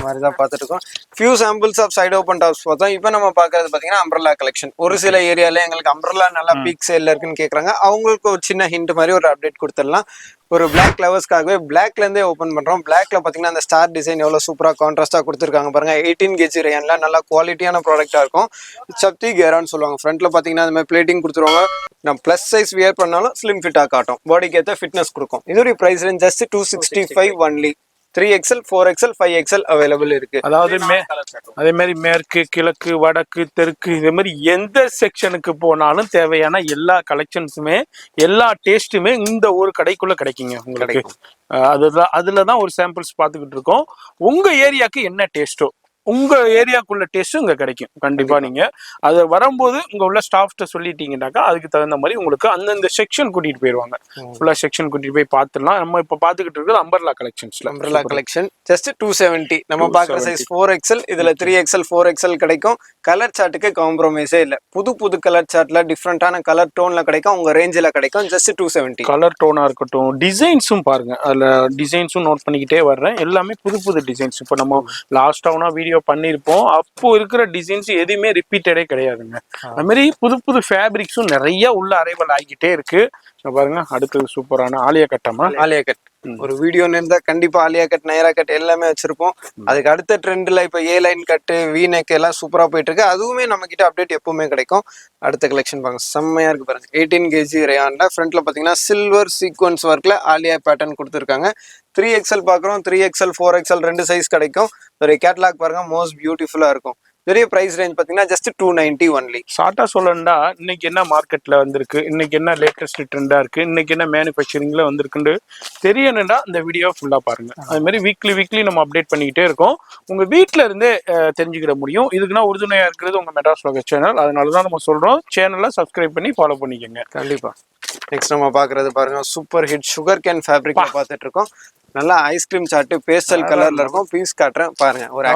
மாதிரிதான் பார்த்துட்டு இருக்கோம். Few samples of side open tops பார்த்தோம். இப்போ நம்ம பாக்குறது பாத்தீங்கன்னா அம்ப்ரெல்லா கலெக்ஷன். ஒரு சில ஏரியால எங்களுக்கு அம்ப்ரெல்லா நல்லா பீக் சேல்ல இருக்குன்னு கேக்குறாங்க. அவங்களுக்கு ஒரு சின்ன ஹிண்ட் மாதிரி ஒரு அப்டேட் கொடுத்துடலாம். ஒரு பிளாக் லவர்ஸ்க்காகவே பிளாக்ல இருந்தே ஓப்பன் பண்றோம். பிளாக்ல பாத்தீங்கன்னா அந்த ஸ்டார் டிசைன் எவ்வளவு சூப்பரா கான்ட்ராஸ்டா கொடுத்துருக்காங்க பாருங்க. 18 kg ரேஞ்ச்ல நல்லா குவாலிட்டியான ப்ராடக்டா இருக்கும். சப்தி கேரான்னு சொல்லுவாங்க. ஃப்ரண்ட்ல பாத்தீங்கன்னா அந்த மாதிரி பிளேட்டிங் கொடுத்துருவாங்க. நம்ம பிளஸ் சைஸ் வியர் பண்ணாலும் ஸ்லிம் ஃபிட்டா காட்டும். பாடிக்கு ஏற்ற ஃபிட்னஸ் கொடுக்கும். இதோட price range just 265 only. 3XL, 4XL, 5XL available இருக்கு. அதாவது அதே மாதிரி மேற்கு, கிழக்கு, வடக்கு, தெற்கு, இதே மாதிரி எந்த செக்ஷனுக்கு போனாலும் தேவையான எல்லா கலெக்ஷன்ஸுமே, எல்லா டேஸ்ட்டுமே இந்த ஒரு கடைக்குள்ள கிடைக்குங்க உங்களுக்கு. அதுலதான் ஒரு சாம்பிள்ஸ் பார்த்துக்கிட்டு இருக்கோம். உங்க ஏரியாக்கு என்ன டேஸ்டோ, உங்க ஏரியாக்குள்ள டேஸ்டும் இங்க கிடைக்கும். கண்டிப்பா நீங்க அது வரும்போது உங்க உள்ள ஸ்டாஃப்ட்ட சொல்லிட்டீங்கன்னாக்கா அதுக்கு தகுந்த மாதிரி உங்களுக்கு அந்தந்த செக்ஷன் கூட்டிட்டு போயிருவாங்க. ஃபுல்லா செக்ஷன் கூட்டிட்டு போய் பார்த்துடலாம். நம்ம இப்ப பாத்துக்கிட்டு இருக்கிறது அம்பர்லா கலெக்ஷன்ஸ்ல. Umbrella collection just 270. நம்ம பாக்குற சைஸ் 4XL. இதுல 3XL, 4XL கிடைக்கும். கலர் சார்ட்டுக்கு காம்ப்ரமைஸே இல்ல. புது கலர் சார்ட்ல டிஃப்ரெண்டான கலர் டோன்ல கிடைக்கும். உங்க ரேஞ்சில கிடைக்கும். ஜஸ்ட் 270. கலர் டோனா இருக்கட்டும், டிசைன்ஸும் பாருங்க. அதுல டிசைன்ஸும் நோட் பண்ணிக்கிட்டே வர்றேன். எல்லாமே புது டிசைன்ஸ். இப்ப நம்ம லாஸ்டா வீடியோ பண்ணிருப்போம். அப்போ இருக்கிற டிசைன்ஸ் எதுவுமே ரிப்பீட்டடே கிடையாதுங்க. அது மாதிரி புது ஃபேப்ரிக்ஸும் நிறைய உள்ள அரைவல் ஆகிட்டே இருக்கு. பாருங்க, அடுத்தது சூப்பரான ஆலியா கட்டமா. ஆலியா கட் ஒரு வீடியோ இருந்தா கண்டிப்பா ஆலியா கட், நைரா கட் எல்லாமே வச்சிருப்போம். அதுக்கு அடுத்த ட்ரெண்ட்ல இப்ப ஏ லைன் கட்டு, வி நெக் எல்லாம் சூப்பரா போயிட்டு இருக்கு. அதுவுமே நம்ம கிட்ட அப்டேட் எப்பவுமே கிடைக்கும். அடுத்த கலெக்ஷன் பாருங்க, செம்மையா இருக்கு பாருங்க. 18 kg ரேயான்ல ஃப்ரண்ட்ல பாத்தீங்கன்னா சில்வர் சீக்வன்ஸ் ஒர்க்ல ஆலியா பேட்டர்ன் கொடுத்துருக்காங்க. 3XL பாக்குறோம். 3XL, 4XL ரெண்டு சைஸ் கிடைக்கும். ஒரு கேட்லாக் பாருங்க, மோஸ்ட் பியூட்டிஃபுல்லா இருக்கும். பெரிய பிரைஸ் ரேஞ்ச் பாத்தீங்கன்னா ஜஸ்ட் 290 ஒன்லி. ஷார்ட்டா சொல்லணும்னா இன்னைக்கு என்ன மார்க்கெட்ல வந்திருக்கு, இன்னைக்கு என்ன லேட்டஸ்ட் ட்ரெண்டா இருக்கு, இன்னைக்கு என்ன மேனுஃபேக்சரிங்ல வந்திருக்குன்னு தெரியணும்னா இந்த வீடியோ ஃபுல்லா பாருங்க. அது மாதிரி வீக்லி நம்ம அப்டேட் பண்ணிக்கிட்டே இருக்கோம். உங்க வீட்டுல இருந்தே தெரிஞ்சுக்கிற முடியும். இதுக்குன்னா உறுதுணையா இருக்கிறது உங்க மெட்ராஸ் வ்ளாகர்ஸ் சேனல். அதனாலதான் நம்ம சொல்றோம், சேனலை சப்ஸ்கிரைப் பண்ணி ஃபாலோ பண்ணிக்கோங்க. கண்டிப்பா. நெக்ஸ்ட் நம்ம பாக்குறது பாருங்க, super hit sugar cane fabric பார்த்துட்டு இருக்கோம். நல்லா ஐஸ்கிரீம் சார்ட் பேஸ்டல் கலர்ல இருக்கும். பீஸ் காட்டுறேன் பாருங்க. ஒரு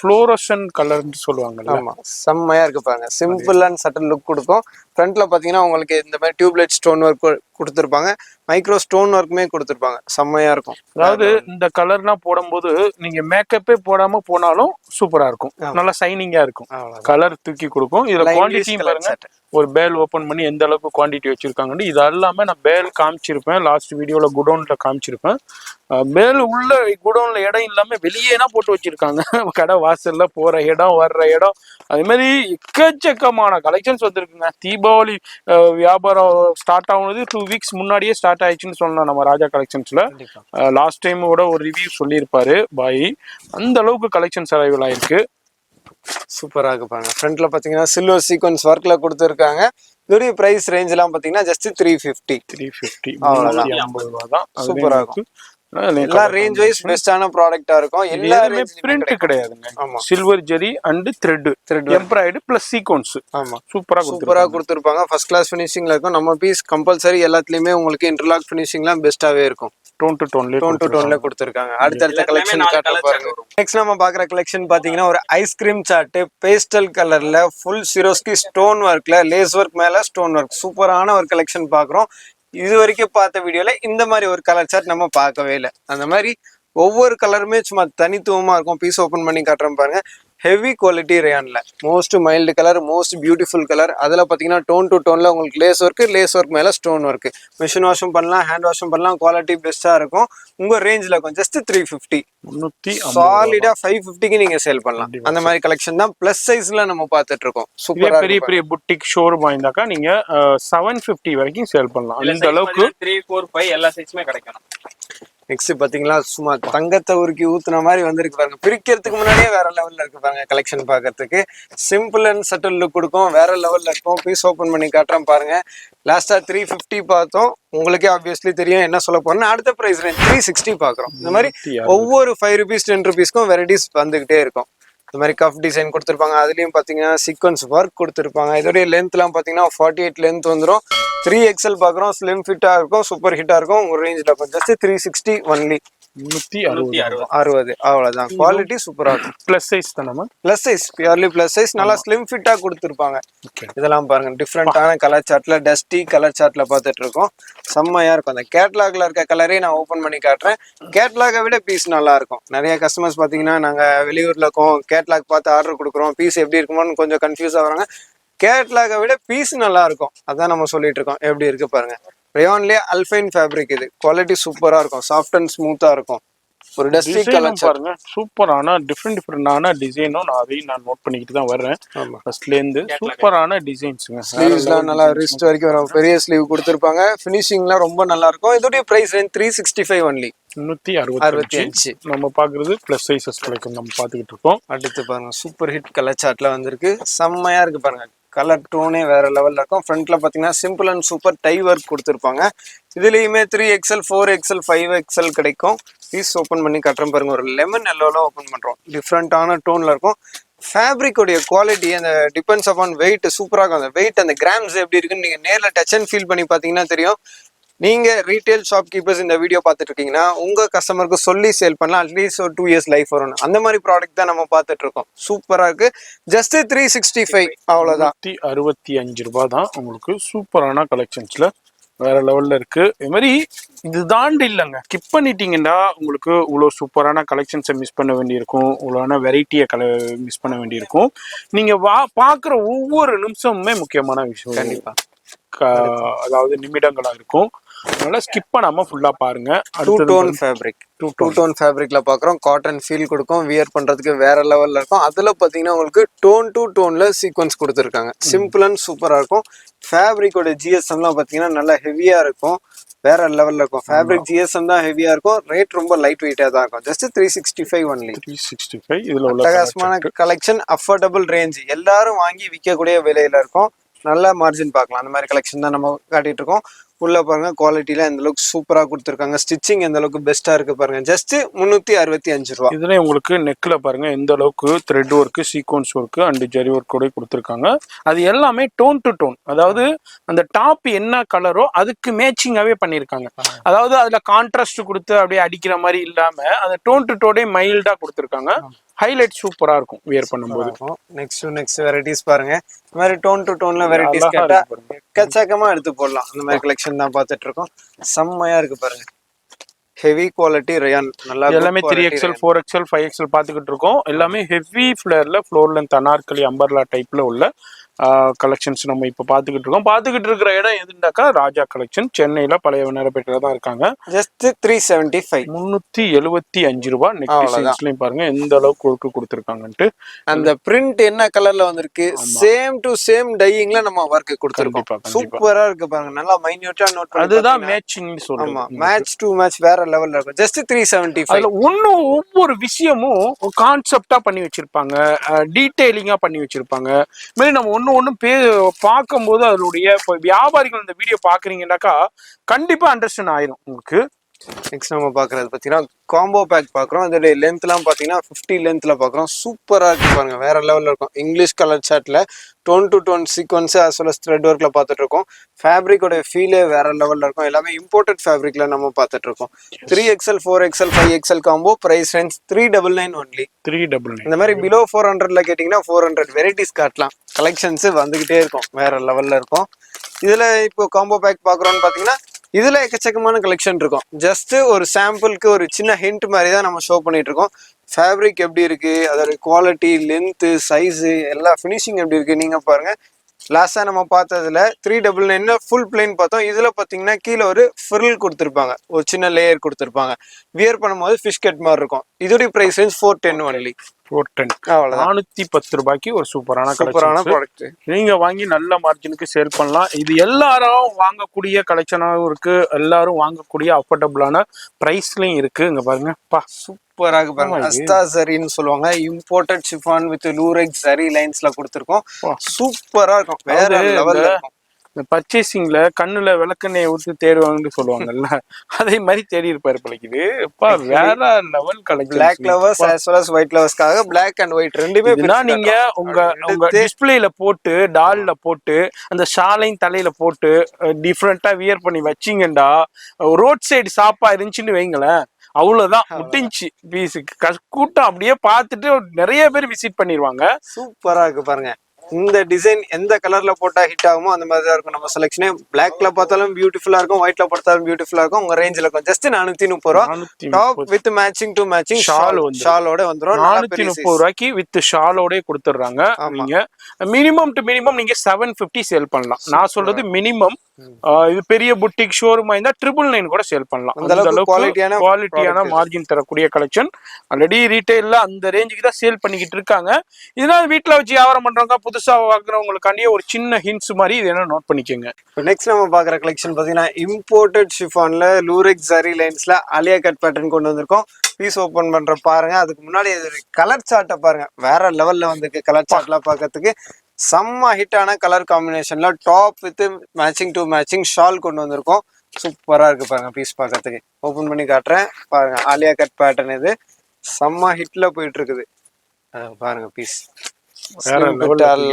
ஃப்ளோரசன் கலர்னு சொல்லுவாங்கல்ல. ஆமா செம்மையா இருக்கு பாருங்க. சிம்பிள் அண்ட் சட்டில் லுக் கொடுக்கும். ஃப்ரண்ட்ல பாத்தீங்கன்னா உங்களுக்கு இந்த மாதிரி டியூப்லைட் ஸ்டோன் ஒர்க் கொடுத்துருப்பாங்க, மைக்ரோ ஸ்டோன் ஒர்க்குமே கொடுத்துருப்பாங்க. செம்மையா இருக்கும். அதாவது இந்த கலர்லாம் போடும்போது நீங்க மேக்கப்பே போடாம போனாலும் சூப்பரா இருக்கும், நல்லா சைனிங்கா இருக்கும், கலர் தூக்கி கொடுக்கும். இதுல குவாண்டிட்டியும் பாருங்க, ஒரு பேல் ஓபன் பண்ணி எந்த அளவுக்கு குவாண்டிட்டி வச்சிருக்காங்கன்னு. இது எல்லாமே நான் பேல் காமிச்சிருப்பேன், லாஸ்ட் வீடியோல குடோன்ல காமிச்சிருப்பேன். பேல் உள்ள குடோன்ல இடம் இல்லாம வெளியேனா போட்டு வச்சிருக்காங்க. கடை வாசல்ல போற இடம் வர்ற இடம், அதே மாதிரி எக்கச்சக்கமான கலெக்ஷன்ஸ் வந்திருக்குங்க. தீபாவளி வியாபாரம் ஸ்டார்ட் ஆகுனது 2 வீக்ஸ் முன்னாடியே ஸ்டார்ட் ஆயிடுச்சுன்னு சொல்லலாம் நம்ம ராஜா கலெக்ஷன்ஸ்ல. லாஸ்ட் டைம் கூட ஒரு ரிவ்யூ சொல்லியிருப்பாரு பாய். அந்த அளவுக்கு கலெக்ஷன்ஸ் அரைவல் ஆயிருக்கு. சூப்பரா இருக்கு பாருங்க. ஃப்ரண்ட்ல பாத்தீங்கன்னா சில்வர் சீக்வன்ஸ் ஒர்க்ல கொடுத்துருக்காங்க. இதோடைய பிரைஸ் ரேஞ்ச் எல்லாம் பாத்தீங்கன்னா ஜஸ்ட் 350 அவ்வளவுதான். சூப்பரா இருக்கும். எல்லா ரேஞ்ச் வைஸ் பெஸ்டான ப்ராடக்ட்டா இருக்கும். எல்லா ரேஞ்ச் பிரிண்ட் கிடையாதுங்க. Silver zari and thread embroidery plus sequins. ஆமா சூப்பரா கொடுத்திருப்பாங்க. ஃபர்ஸ்ட் கிளாஸ் ஃபினிஷிங்ல இருக்கும். நம்ம பீஸ் கம்பல்சரி எல்லாத்துலயுமே உங்களுக்கு இன்டர்லாக் ஃபினிஷிங்லாம் பெஸ்டாவே இருக்கும். டோன் டு டோன்ல கொடுத்திருக்காங்க. அடுத்த கலெக்ஷன் காட்ட பாருங்க. நெக்ஸ்ட் நம்ம பாக்குற கலெக்ஷன் பாத்தீங்கன்னா ஒரு ஐஸ்கிரீம் சார்ட் பேஸ்டல் கலர்ல ஃபுல் சிரோஸ்கி ஸ்டோன் ஒர்க்ல லேஸ் ஒர்க் மேல ஸ்டோன் ஒர்க் சூப்பரான ஒரு கலெக்ஷன் பாக்குறோம். இது வரைக்கும் பார்த்த வீடியோல இந்த மாதிரி ஒரு கலர் சார்ட் நம்ம பார்க்கவே இல்லை. அந்த மாதிரி ஒவ்வொரு கலருமே சும்மா தனித்துவமா இருக்கும். பீஸ் ஓபன் பண்ணி காட்டுறேன் பாருங்க. ஹெவி குவாலிட்டி ரேயான்ல most mild colour, most beautiful colour. அதில் பார்த்தீங்கன்னா டோன் டு டோன்ல உங்களுக்கு லேஸ் ஒர்க் மேல ஸ்டோன் ஒர்க். மிஷின் வாஷும் பண்ணலாம், ஹேண்ட் வாஷும் பண்ணலாம். குவாலிட்டி பெஸ்டா இருக்கும். உங்க ரேஞ்சில் இருக்கும். ஜஸ்ட் 350 சாலிடா 550க்கு நீங்க சேல் பண்ணலாம். அந்த மாதிரி கலெக்ஷன் தான் பிளஸ் சைஸ்ல நம்ம பார்த்துட்டு இருக்கோம். சூப்பரா பெரிய பெரிய புட்டிக் ஷோரூம் வாங்கினாக்கா நீங்க 750 வரைக்கும் சேல் பண்ணலாம். அந்த அளவுக்கு 3, 4, 5 எல்லா சைஸுமே கிடைக்கும். நெக்ஸ்ட் பாத்தீங்களா சும்மா தங்கத்தை உருக்கி ஊத்துன மாதிரி வந்திருக்கு பாருங்க. பிரிக்கிறதுக்கு முன்னாடியே வேற லெவல்ல இருக்கு பாருங்க. கலெக்ஷன் பாக்குறதுக்கு சிம்பிள் அண்ட் சட்டில் லுக் கொடுக்கும். வேற லெவல்ல இருக்கும். பீஸ் ஓபன் பண்ணி காட்டுறேன் பாருங்க. லாஸ்டா 350 பார்த்தோம். உங்களுக்கே ஆப்வியஸ்லி தெரியும் என்ன சொல்ல போறேன்னு. அடுத்த பிரைஸ் 360 பாக்குறோம். இந்த மாதிரி ஒவ்வொரு 5 rupees 10 rupeesக்கும் வெரைட்டிஸ் வந்துகிட்டே இருக்கும். இந்த மாதிரி கஃப் டிசைன் கொடுத்துருப்பாங்க. அதுலயும் பாத்தீங்கன்னா சீக்வன்ஸ் ஒர்க் கொடுத்துருப்பாங்க. இதோடைய லென்த் எல்லாம் பாத்தீங்கன்னா 48 லென்த் வந்துடும். 3XL பாக்குறோம். ஸ்லிம் ஃபிட்டா இருக்கும், சூப்பர் ஹிட்டா இருக்கும். ஒரு ரேஞ்சில் இருக்கும். Just 360 only. 360 அவ்வளவுதான். குவாலிட்டி சூப்பரா இருக்கும். பிளஸ் சைஸ் தானே? Plus size, purely plus size. நல்லா ஸ்லிம் ஃபிட்டா கொடுத்துருப்பாங்க. இதெல்லாம் பாருங்க டிஃப்ரெண்டான கலர் சார்ட்ல, டஸ்டி கலர் சார்ட்ல பார்த்துட்டு இருக்கோம். செம்மையா இருக்கும். அந்த கேட்லாக்ல இருக்க கலரே நான் ஓபன் பண்ணி காட்டுறேன். கேட்லாகை விட பீஸ் நல்லா இருக்கும். நிறைய கஸ்டமர்ஸ் பாத்தீங்கன்னா நாங்க வெளியூர்ல இருக்கோம், கேட்லாக் பார்த்து ஆர்டர் கொடுக்குறோம், பீஸ் எப்படி இருக்குமோன்னு கொஞ்சம் கன்ஃபியூஸ் ஆகுறாங்க. கேட்லாகை விட பீஸ் நல்லா இருக்கும். அதான் நம்ம சொல்லிட்டு இருக்கோம். எப்படி இருக்கு பாருங்க. ரேயான்லயே அல்பைன் ஃபேப்ரிக். இது குவாலிட்டி சூப்பரா இருக்கும். சாஃப்ட் அண்ட் ஸ்மூத்தா இருக்கும். ஒரு டஸ்டி கலர் பாருங்க. சூப்பரான டிஃபரெண்டான டிசைனும் நான் நோட் பண்ணிக்கிட்டு தான் வர்றேன். ஃபர்ஸ்ட்ல இருந்து சூப்பரான டிசைன்ஸ்ங்க. ஸ்லீவ்ஸ்லாம் நல்லா ரிஸ்ட் வரைக்கும் வரும். பெரிய ஸ்லீவ் கொடுத்திருப்பாங்க. ஃபினிஷிங்லாம் ரொம்ப நல்லா இருக்கும். இதோட பிரைஸ் ரேஞ்ச் 365 ஒன்லி. 365. நம்ம பாக்குறது பிளஸ் சைஸஸ் கலெக்ஷன் நம்ம பாத்துக்கிட்டு இருக்கோம். அடுத்து பாருங்க சூப்பர் ஹிட் கலர் சார்ட்ல வந்திருக்கு. செம்மையா இருக்கு பாருங்க. கலர் டோனே வேற லெவல்ல இருக்கும். ஃப்ரண்ட்ல பாத்தீங்கன்னா simple and super tie work கொடுத்துருப்பாங்க. இதுலயுமே 3XL 4XL 5XL கிடைக்கும். பீஸ் ஓபன் பண்ணி கட்டுறோம் பாருங்க. ஒரு லெமன் எல்லோல ஓபன் பண்றோம். டிஃப்ரெண்டான டோன்ல இருக்கும். ஃபேப்ரிக்கோடைய குவாலிட்டி அந்த டிபெண்ட்ஸ் அப்பான் வெயிட் சூப்பராக இருக்கும். அந்த வெயிட் அந்த கிராம்ஸ் எப்படி இருக்குன்னு நீங்க நேர்ல டச் அண்ட் ஃபீல் பண்ணி பாத்தீங்கன்னா தெரியும். நீங்க ரீட்டைல் ஷாப் கீப்பர்ஸ் இந்த வீடியோ பார்த்துட்டு இருக்கீங்கன்னா உங்க கஸ்டமருக்கு சொல்லி சேல் பண்ணலாம். அட்லீஸ்ட் ஒரு 2 years லைஃப் வரும். அந்த மாதிரி ப்ராடக்ட் தான் நம்ம பார்த்துட்டு இருக்கோம். சூப்பரா இருக்கு. ஜஸ்ட் 365 அவ்வளவுதான். 365 ரூபாய் தான் உங்களுக்கு. சூப்பரான கலெக்ஷன்ஸ்ல வேற லெவல்ல இருக்கு. இது மாதிரி இது தாண்டி இல்லைங்க, ஸ்கிப் பண்ணிட்டீங்கன்னா உங்களுக்கு இவ்வளோ சூப்பரான கலெக்ஷன்ஸை மிஸ் பண்ண வேண்டியிருக்கும், இவ்வளோன வெரைட்டியை மிஸ் பண்ண வேண்டியிருக்கும். நீங்க பாக்குற ஒவ்வொரு நிமிஷமுமே முக்கியமான விஷயம். கண்டிப்பா அதாவது நிமிடங்களா இருக்கும். அதனால ஸ்கிப் பண்ணாம ஃபுல்லா பாருங்க. டூ டோன் ஃபேப்ரிக்ல பாக்குறோம். காட்டன் ஃபீல் கொடுக்கும். வியர் பண்றதுக்கு வேற லெவல்ல இருக்கும். அதுல பாத்தீங்கன்னா உங்களுக்கு டோன் டு டோன்ல சீக்வன்ஸ் கொடுத்துருக்காங்க. சிம்பிள் அண்ட் சூப்பரா இருக்கும். ஃபேப்ரிக்கோட ஜிஎஸ்எம்லாம் பாத்தீங்கன்னா நல்லா ஹெவியா இருக்கும். வேற லெவல்ல இருக்கும். ஃபேப்ரிக் ஜிஎஸ்எம் தான் ஹெவியா இருக்கும். ரேட் ரொம்ப லைட் வெயிட்டா தான் இருக்கும். Just 365 only. 365. இதுல உள்ள பிரகாசமான கலெக்ஷன், அஃபோர்டபுள் ரேஞ்ச், எல்லாரும் வாங்கி விற்கக்கூடிய விலையில இருக்கும். நல்ல மார்ஜின் பார்க்கலாம். அந்த மாதிரி கலெக்ஷன் தான் நம்ம காட்டிட்டு இருக்கோம். உள்ள பாருங்க குவாலிட்டில எந்த அளவுக்கு சூப்பரா கொடுத்துருக்காங்க. ஸ்டிச்சிங் எந்த அளவுக்கு பெஸ்டா இருக்கு பாருங்க. ஜஸ்ட் 365 ரூபா. இதுல உங்களுக்கு நெக்ல பாருங்க எந்த அளவுக்கு thread work, sequence work and zari work கூட கொடுத்துருக்காங்க. அது எல்லாமே டோன் டு டோன். அதாவது அந்த டாப் என்ன கலரோ அதுக்கு மேட்சிங்காவே பண்ணிருக்காங்க. அதாவது அதுல கான்ட்ராஸ்ட் கொடுத்து அப்படியே அடிக்கிற மாதிரி இல்லாம அந்த டோன் டு டோனே மைல்டா கொடுத்துருக்காங்க. ஹைலைட் சூப்பரா இருக்கும் வியர் பண்ணும்போது. நெக்ஸ்ட் வெரைட்டிஸ் பாருங்க. இந்த மாதிரி டோன் டு டோன்ல வெரைட்டிஸ் அழகா கேட்டா இருக்கு பாருங்க. எக்கச்சக்கமா எடுத்து போடலாம். அந்த மாதிரி கலெக்ஷன் தான் பார்த்துட்டு இருக்கோம். செம்மையா இருக்கு பாருங்க. ஹெவி குவாலிட்டி ரயான், நல்லா எல்லாமே 3XL 4XL 5XL பாத்துக்கிட்டு இருக்கோம். எல்லாமே ஹெவி ஃபிளேர்ல ஃப்ளோர் லென்த் அனார்கலி அம்பர்லா டைப்ல உள்ள கலெக்ஷன்ஸ் நம்ம இப்ப பாத்துக்கிட்டு இருக்கோம். பாத்துக்கிட்டு இருக்கிற இடம் எதுண்டாக்கா ராஜா கலெக்ஷன், சென்னையில பழைய வண்ணாரப்பேட்டையில தான் இருக்காங்க. ஜஸ்ட் 375 375 ரூபாய். நெக்ஸ்ட் சைஸ்லயும் பாருங்க எந்த அளவுக்கு ஒர்க் கொடுத்துருக்காங்கன்ட்டு. அந்த பிரிண்ட் என்ன கலர்ல வந்திருக்கு, சேம் டு சேம் டையிங்ல நம்ம ஒர்க் கொடுத்துருக்கோம். சூப்பரா இருக்கு பாருங்க, நல்லா மைன்யூட்டா நோட் பண்ணி. அதுதான் மேட்சிங் சொல்றோம். ஆமா, மேட்ச் டு மேட்ச் வேற லெவல்ல இருக்கும். ஜஸ்ட் 375. அதுல ஒவ்வொரு விஷயமும் கான்செப்டா பண்ணி வச்சிருப்பாங்க, டீடைலிங்கா பண்ணி வச்சிருப்பாங்க. மாதிரி நம்ம ஒண்ணு பார்க்கும்போது அதனுடைய வியாபாரிகள் இந்த வீடியோ பாக்குறீங்கன்னாக்கா கண்டிப்பா அண்டர்ஸ்டாண்ட் ஆயிரும் உங்களுக்கு. நெக்ஸ்ட் நம்ம பாக்குறது பாத்தீங்கன்னா காம்போ பேக் பாக்குறோம். அதோட லென்த் எல்லாம் பாத்தீங்கன்னா 50 லென்த்ல பாக்குறோம். சூப்பரா இருக்கு பாருங்க, வேற லெவல்ல இருக்கும். இங்கிலீஷ் கலர் சார்ட்ல tone to tone sequins as well as thread workல பாத்துட்டு இருக்கோம். ஃபேப்ரிக்கோட ஃபீலே வேற லெவல்ல இருக்கும். எல்லாமே இம்போர்ட்டட் ஃபேப்ரிக்ல நம்ம பாத்துட்டு இருக்கோம். 3XL 4XL 5XL combo, price range 399 only. 399. இந்த மாதிரி பிலோ 400ல கேட்டீங்கன்னா 400 வெரைட்டிஸ் காட்டலாம். கலெக்ஷன்ஸ் வந்துகிட்டே இருக்கும், வேற லெவல்ல இருக்கும். இதுல இப்போ காம்போ பேக் பாக்குறோம்னு பாத்தீங்கன்னா இதுல எக்கச்சக்கமான கலெக்ஷன் இருக்கும். ஜஸ்ட் ஒரு சாம்பிளுக்கு ஒரு சின்ன ஹிண்ட் மாதிரி தான் நம்ம ஷோ பண்ணிட்டு இருக்கோம். ஃபேப்ரிக் எப்படி இருக்கு, அதோட குவாலிட்டி, லென்த், சைஸ், எல்லா ஃபினிஷிங் எப்படி இருக்கு நீங்க பாருங்க. லாஸ்டா நம்ம பார்த்ததுல 399 ஃபுல் பிளைன் பார்த்தோம். இதுல பாத்தீங்கன்னா கீழே ஒரு ஃபிரில் கொடுத்துருப்பாங்க, ஒரு சின்ன லேயர் கொடுத்துருப்பாங்க. வியர் பண்ணும்போது ஃபிஷ் கட் மாதிரி இருக்கும். இதோட பிரைஸ் ரேஞ்ச் 410 only. 410. 410 ரூபாய்க்கு ஒரு சூப்பரான ப்ராடக்ட். நீங்க வாங்கி நல்ல மார்ஜினுக்கு சேல் பண்ணலாம். இது எல்லாரும் வாங்கக்கூடிய கலெக்ஷனாகவும் இருக்கு, எல்லாரும் வாங்கக்கூடிய அஃபோர்டபுளான பிரைஸ்லயும் இருக்கு. இங்க பாருங்க, சூப்பரா இருக்கு பாருங்க. அஸ்தா ஜரின்னு சொல்லுவாங்க, imported chiffon with Lurex zari லைன்ஸ்ல கொடுத்துருக்கோம். சூப்பரா இருக்கும், வேற லெவல்ல இருக்கும். இந்த பர்ச்சேசிங்ல கண்ணுல விளக்கெண்ணெய் ஊற்றி தேடுவாங்கன்னு சொல்லுவாங்கல்ல, அதே மாதிரி தேடி இருப்பாரு பழகிது. வேற level collection. Black lovers as well as white லவர்ஸ்க்காக பிளாக் அண்ட் ஒயிட் ரெண்டுமே நீங்க உங்க டிஸ்பிளேல போட்டு டால்ல போட்டு அந்த ஷாலையும் தலையில போட்டு டிஃப்ரெண்டா வியர் பண்ணி வச்சிங்கண்டா, ரோட் சைடு ஷாப்பா இருந்துச்சுன்னு வைங்களேன், அவ்வளவுதான் முடிஞ்சு. பீஸுக்கு கூட்டம் அப்படியே பார்த்துட்டு நிறைய பேர் விசிட் பண்ணிடுவாங்க. சூப்பரா இருக்கு பாருங்க. இந்த டிசைன் எந்த கலர்ல போட்டா ஹிட் ஆகுமோ அந்த மாதிரி தான் இருக்கும் நம்ம செலக்ஷனே. பிளாக்ல பார்த்தாலும் பியூட்டிஃபுல்லா இருக்கும், ஒயிட்ல பார்த்தாலும் பியூட்டிஃபுல்லா இருக்கும். உங்க ரேஞ்சில இருக்கும். ஜஸ்ட் 430 ரூபா. Top with matching to matching ஷாலோட வந்துரும். 430 ரூபாய்க்கு வித் ஷாலோட கொடுத்துறாங்க. நீங்க மினிமம் டு மினிமம் நீங்க 750 சேல் பண்ணலாம். நான் சொல்றது மினிமம். இது பெரிய புட்டிக் ஷோரூமா இருந்தா 999 கூட சேல் பண்ணலாம். அந்த அளவுக்கு குவாலிட்டியான மார்ஜின் தரக்கூடிய கலெக்ஷன். ஆல்ரெடி ரீட்டைல்ல அந்த ரேஞ்சுக்கு தான் சேல் பண்ணிக்கிட்டு இருக்காங்க. இதனால வீட்டுல வச்சு வியாபாரம் பண்றவங்க, புதுசா வாங்குறவங்களுக்காண்டியே ஒரு சின்ன ஹிண்ட்ஸ் மாதிரி இது என்ன நோட் பண்ணிக்கோங்க. நெக்ஸ்ட் நம்ம பாக்குற கலெக்ஷன் பாத்தீங்கன்னா இம்போர்ட்டட் ஷிஃபான்ல லூரெக்ஸ் ஜரி லைன்ஸ்ல அலியா கட் பேட்டர்ன் கொண்டு வந்திருக்கோம். பீஸ் ஓபன் பண்ற பாருங்க. அதுக்கு முன்னாடி கலர் சார்ட்டை பாருங்க, வேற லெவல்ல வந்திருக்கு. கலர் சார்ட்லாம் பாக்கிறதுக்கு செம்ம ஹிட்டான கலர் காம்பினேஷன்ல top with matching to matching shawl கொண்டு வந்திருக்கோம். சூப்பரா இருக்கு பாருங்க. பீஸ் பாக்கிறதுக்கு ஓபன் பண்ணி காட்டுறேன் பாருங்க. ஆலியா கட் பேட்டர்ன் இது செம்ம ஹிட்ல போயிட்டு இருக்குது பாருங்க. பீஸ்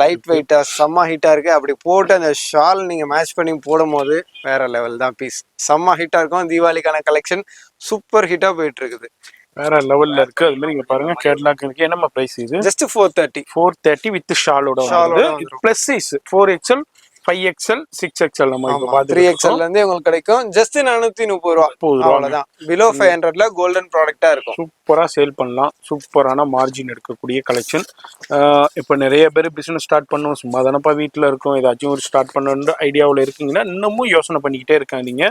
லைட் வெயிட்டா செம்ம ஹிட்டா இருக்கு. அப்படி போட்டு அந்த ஷால் நீங்க மேட்ச் பண்ணி போடும் போது வேற லெவல் தான். பீஸ் செம்ம ஹிட்டா இருக்கும். தீபாவளிக்கான கலெக்ஷன் சூப்பர் ஹிட்டா போயிட்டு இருக்குது, வேற லெவல்ல இருக்கு. அது மாதிரி இங்க பாருங்க கேட்லாக் இருக்கு. என்னமா பிரைஸ் இது? ஜஸ்ட் 430 வித் ஷாலோட plus size 4XL 5XL 6XL நம்ம இப்ப பாத்து 3XL ல இருந்து உங்களுக்கு கிடைக்கும். ஜஸ்ட் 430 ரூபாய். அவ்வளவுதான். பிலோ 500ல கோல்டன் ப்ராடக்ட்டா இருக்கும். சூப்பரா சேல் பண்ணலாம். சூப்பரான மார்ஜின் எடுக்கக்கூடிய கலெக்ஷன். இப்ப நிறைய பேர் பிசினஸ் ஸ்டார்ட் பண்ணுவோம், சும்மா தானப்பா வீட்டுல இருக்கும், ஏதாச்சும் ஒரு ஸ்டார்ட் பண்ணணும்னு ஐடியாவில் இருக்கீங்கன்னா இன்னமும் யோசனை பண்ணிக்கிட்டே இருக்காதீங்க.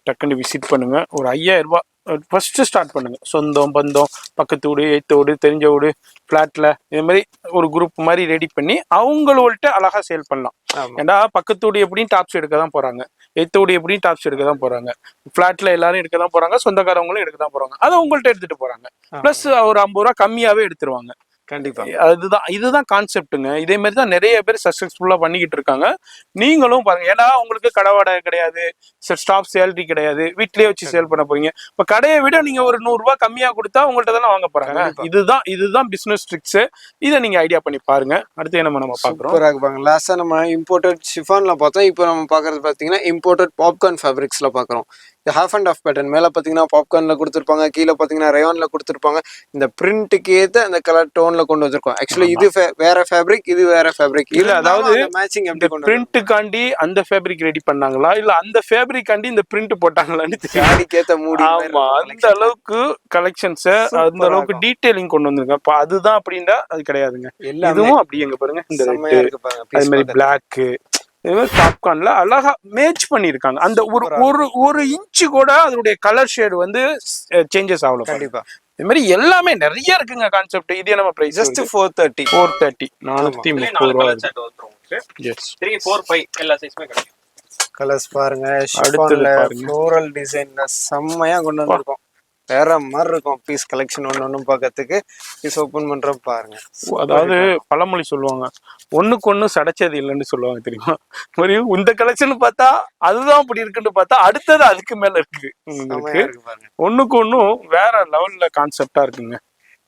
டக்குன்னு விசிட் பண்ணுங்க. ஒரு 5000 ரூபாய் ஃபர்ஸ்ட் ஸ்டார்ட் பண்ணுங்க. சொந்தம் பந்தம், பக்கத்து வீடு, எய்த்த வீடு, தெரிஞ்ச வீடு, பிளாட்ல இது மாதிரி ஒரு குரூப் மாதிரி ரெடி பண்ணி அவங்களோட அழகா சேல் பண்ணலாம். ஏன்னா பக்கத்து வீடு எப்படியும் டாப்ஸ் எடுக்க தான் போறாங்க, எய்த்த வீடு எப்படியும் டாப்ஸ் எடுக்க தான் போறாங்க, பிளாட்ல எல்லாரும் எடுக்க தான் போறாங்க, சொந்தக்காரவங்களும் எடுக்க தான் போறாங்க. அதை உங்கள்கிட்ட எடுத்துட்டு போறாங்க. பிளஸ் ஒரு 50 ரூபா கம்மியாவே எடுத்துருவாங்க. கண்டிப்பா இதுதான் கான்செப்டுங்க. இதே மாதிரி தான் நிறைய பேர் சக்சஸ்ஃபுல்லா பண்ணிக்கிட்டு இருக்காங்க. நீங்களும் பாருங்க. ஏன்னா உங்களுக்கு கடை வாடகை கிடையாது, ஸ்டாஃப் சேலரி கிடையாது, வீட்லயே வச்சு சேல் பண்ண போறீங்க. இப்ப கடையை விட நீங்க ஒரு 100 ரூபாய் கம்மியா கொடுத்தா உங்கள்ட்ட தானே வாங்க போறாங்க. இதுதான் பிசினஸ் ட்ரிக்ஸ். இதை நீங்க ஐடியா பண்ணி பாருங்க. அடுத்து நம்ம பாக்குறோம். லாஸ்டா நம்ம இம்போர்ட்டட் ஷிஃபான்ல பார்த்தோம். இப்போ நம்ம பாக்குறது பாத்தீங்கன்னா இம்போர்ட்டட் பாப்கார்ன் ஃபேப்ரிக்ஸ்ல பாக்குறோம். Half and half pattern. மேல பாத்தீங்கன்னா பாப்கார்ன்ல கொடுத்துருப்பாங்க, கீழே பாத்தீங்கன்னா ரயான்ல கொடுத்துருப்பாங்க. இந்த பிரிண்ட்டுக்கு ஏத்த அந்த கலர் டோன்ல கொண்டு வந்திருக்கோம். ஆக்சுவலி இது வேற ஃபேப்ரிக், இது வேற ஃபேப்ரிக். இல்ல அதாவது மேட்சிங் இந்த எப்படி கொண்டு பிரிண்ட்டுக்காண்டி அந்த ஃபேப்ரிக் ரெடி பண்ணாங்களா இல்ல அந்த ஃபேப்ரிக்காண்டி இந்த பிரிண்ட் போட்டாங்களான்னு தெரியல. சாடிக்கு ஏத்த மூடி. ஆமா, அந்த அளவுக்கு கலெக்ஷன்ஸ், அந்த அளவுக்கு டீடைலிங் கொண்டு வந்திருக்காங்க. அப்ப அதுதான் அப்படின்னா அது கிடையாதுங்க. இதுவும் அப்படி எங்க பாருங்க, இந்த செம்மையா இருக்கு பாருங்க. அது மாதிரி பிளாக், இது மாதிரி பாப்கார்ன்ல அழகா மேட்ச் பண்ணிருக்காங்க. அந்த ஒரு ஒரு ஒரு இன்ச்சு கூட அதனுடைய கலர் ஷேட் வந்து சேஞ்சஸ் ஆகல. கண்டிப்பா இது மாதிரி எல்லாமே நிறைய இருக்குங்க கான்செப்ட். இதே நம்ம பிரைஸ் ஜஸ்ட் 430. 430 கலர் சார்ட் வந்துரும் உங்களுக்கு. எஸ் 3 4 5 எல்லா சைஸ்மே கிடைக்கும். கலர்ஸ் பாருங்க, அடுத்தது ஷிஃபான்ல பாருங்க. ஃப்ளோரல் டிசைன்ல செம்மையா கொண்டு வந்திருக்கோம். வேற மாதிரி இருக்கும் பீஸ் கலெக்ஷன் ஒன்னும் பார்க்கறதுக்கு. பீஸ் ஓபன் பண்றோம் பாருங்க. அதாவது பழமொழி சொல்லுவாங்க, ஒண்ணுக்கு ஒண்ணு சடைச்சது இல்லைன்னு சொல்லுவாங்க தெரியுமா? ஒரு இந்த கலெக்ஷன் பார்த்தா அதுதான் அப்படி இருக்குன்னு பார்த்தா அடுத்தது அதுக்கு மேல இருக்கு. செம்மையா இருக்கு பாருங்க. ஒண்ணுக்கு ஒண்ணும் வேற லெவல்ல கான்செப்டா இருக்குங்க.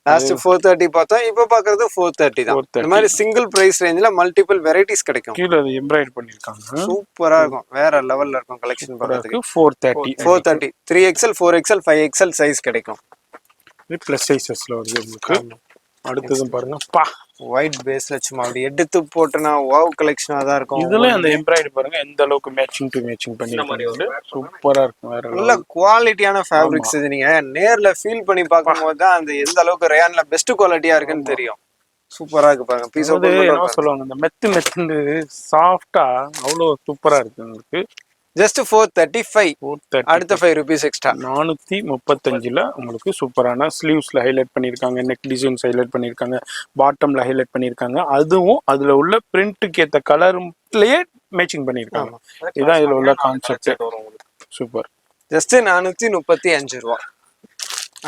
லாஸ்ட் 430 பார்த்தோம், இப்போ பாக்குறது 430 தான். இந்த மாதிரி சிங்கிள் பிரைஸ் ரேஞ்சில மல்டிபிள் வெரைட்டிஸ் கிடைக்கும். கீழ எம்ப்ராய்டரி பண்ணிருக்காங்க, சூப்பரா இருக்கும். வேற லெவல்ல இருக்கும் கலெக்ஷன் பார்க்கிறதுக்கு. 430 3XL 4XL 5XL சைஸ் கிடைக்கும். பிளஸ் சைஸஸ்ல வருது உங்களுக்கு. அடுத்ததும் பாருங்க, பா ஒயிட் பேஸ்ல சும்மா அப்படி எடுத்து போட்டனா வாவ் கலெக்ஷனா தான் இருக்கும். இதுல அந்த எம்ப்ராய்டரி பாருங்க எந்த அளவுக்கு மேட்சிங் டு மேட்சிங் பண்ணிருக்காங்க. சூப்பரா இருக்கும். வேற நல்ல குவாலிட்டியான ஃபேப்ரிக்ஸ். இது நீங்க நேர்ல ஃபீல் பண்ணி பார்க்கும்போது தான் அந்த எந்த அளவுக்கு ரயான்ல பெஸ்ட் குவாலிட்டியா இருக்குன்னு தெரியும். சூப்பரா இருக்கு பாருங்க. பீஸ் என்ன சொல்லுவாங்க, இந்த மெத்து சாஃப்டா அவ்வளவு சூப்பரா இருக்கு உங்களுக்கு. ஜஸ்ட் 435. அடுத்த 5 rupees எக்ஸ்ட்ரா. 435ல உங்களுக்கு சூப்பரான ஸ்லீவ்ஸ்ல ஹைலைட் பண்ணிருக்காங்க, நெக் டிசைன்ஸ் ஹைலைட் பண்ணிருக்காங்க, பாட்டம்ல ஹைலைட் பண்ணிருக்காங்க. அதுவும் அதுல உள்ள பிரிண்ட்டுக்கு ஏத்த கலர்லயே மேட்சிங் பண்ணிருக்காங்க. இதுதான் இதுல உள்ள கான்செப்ட். சூப்பர். ஜஸ்ட் 435 ரூபா.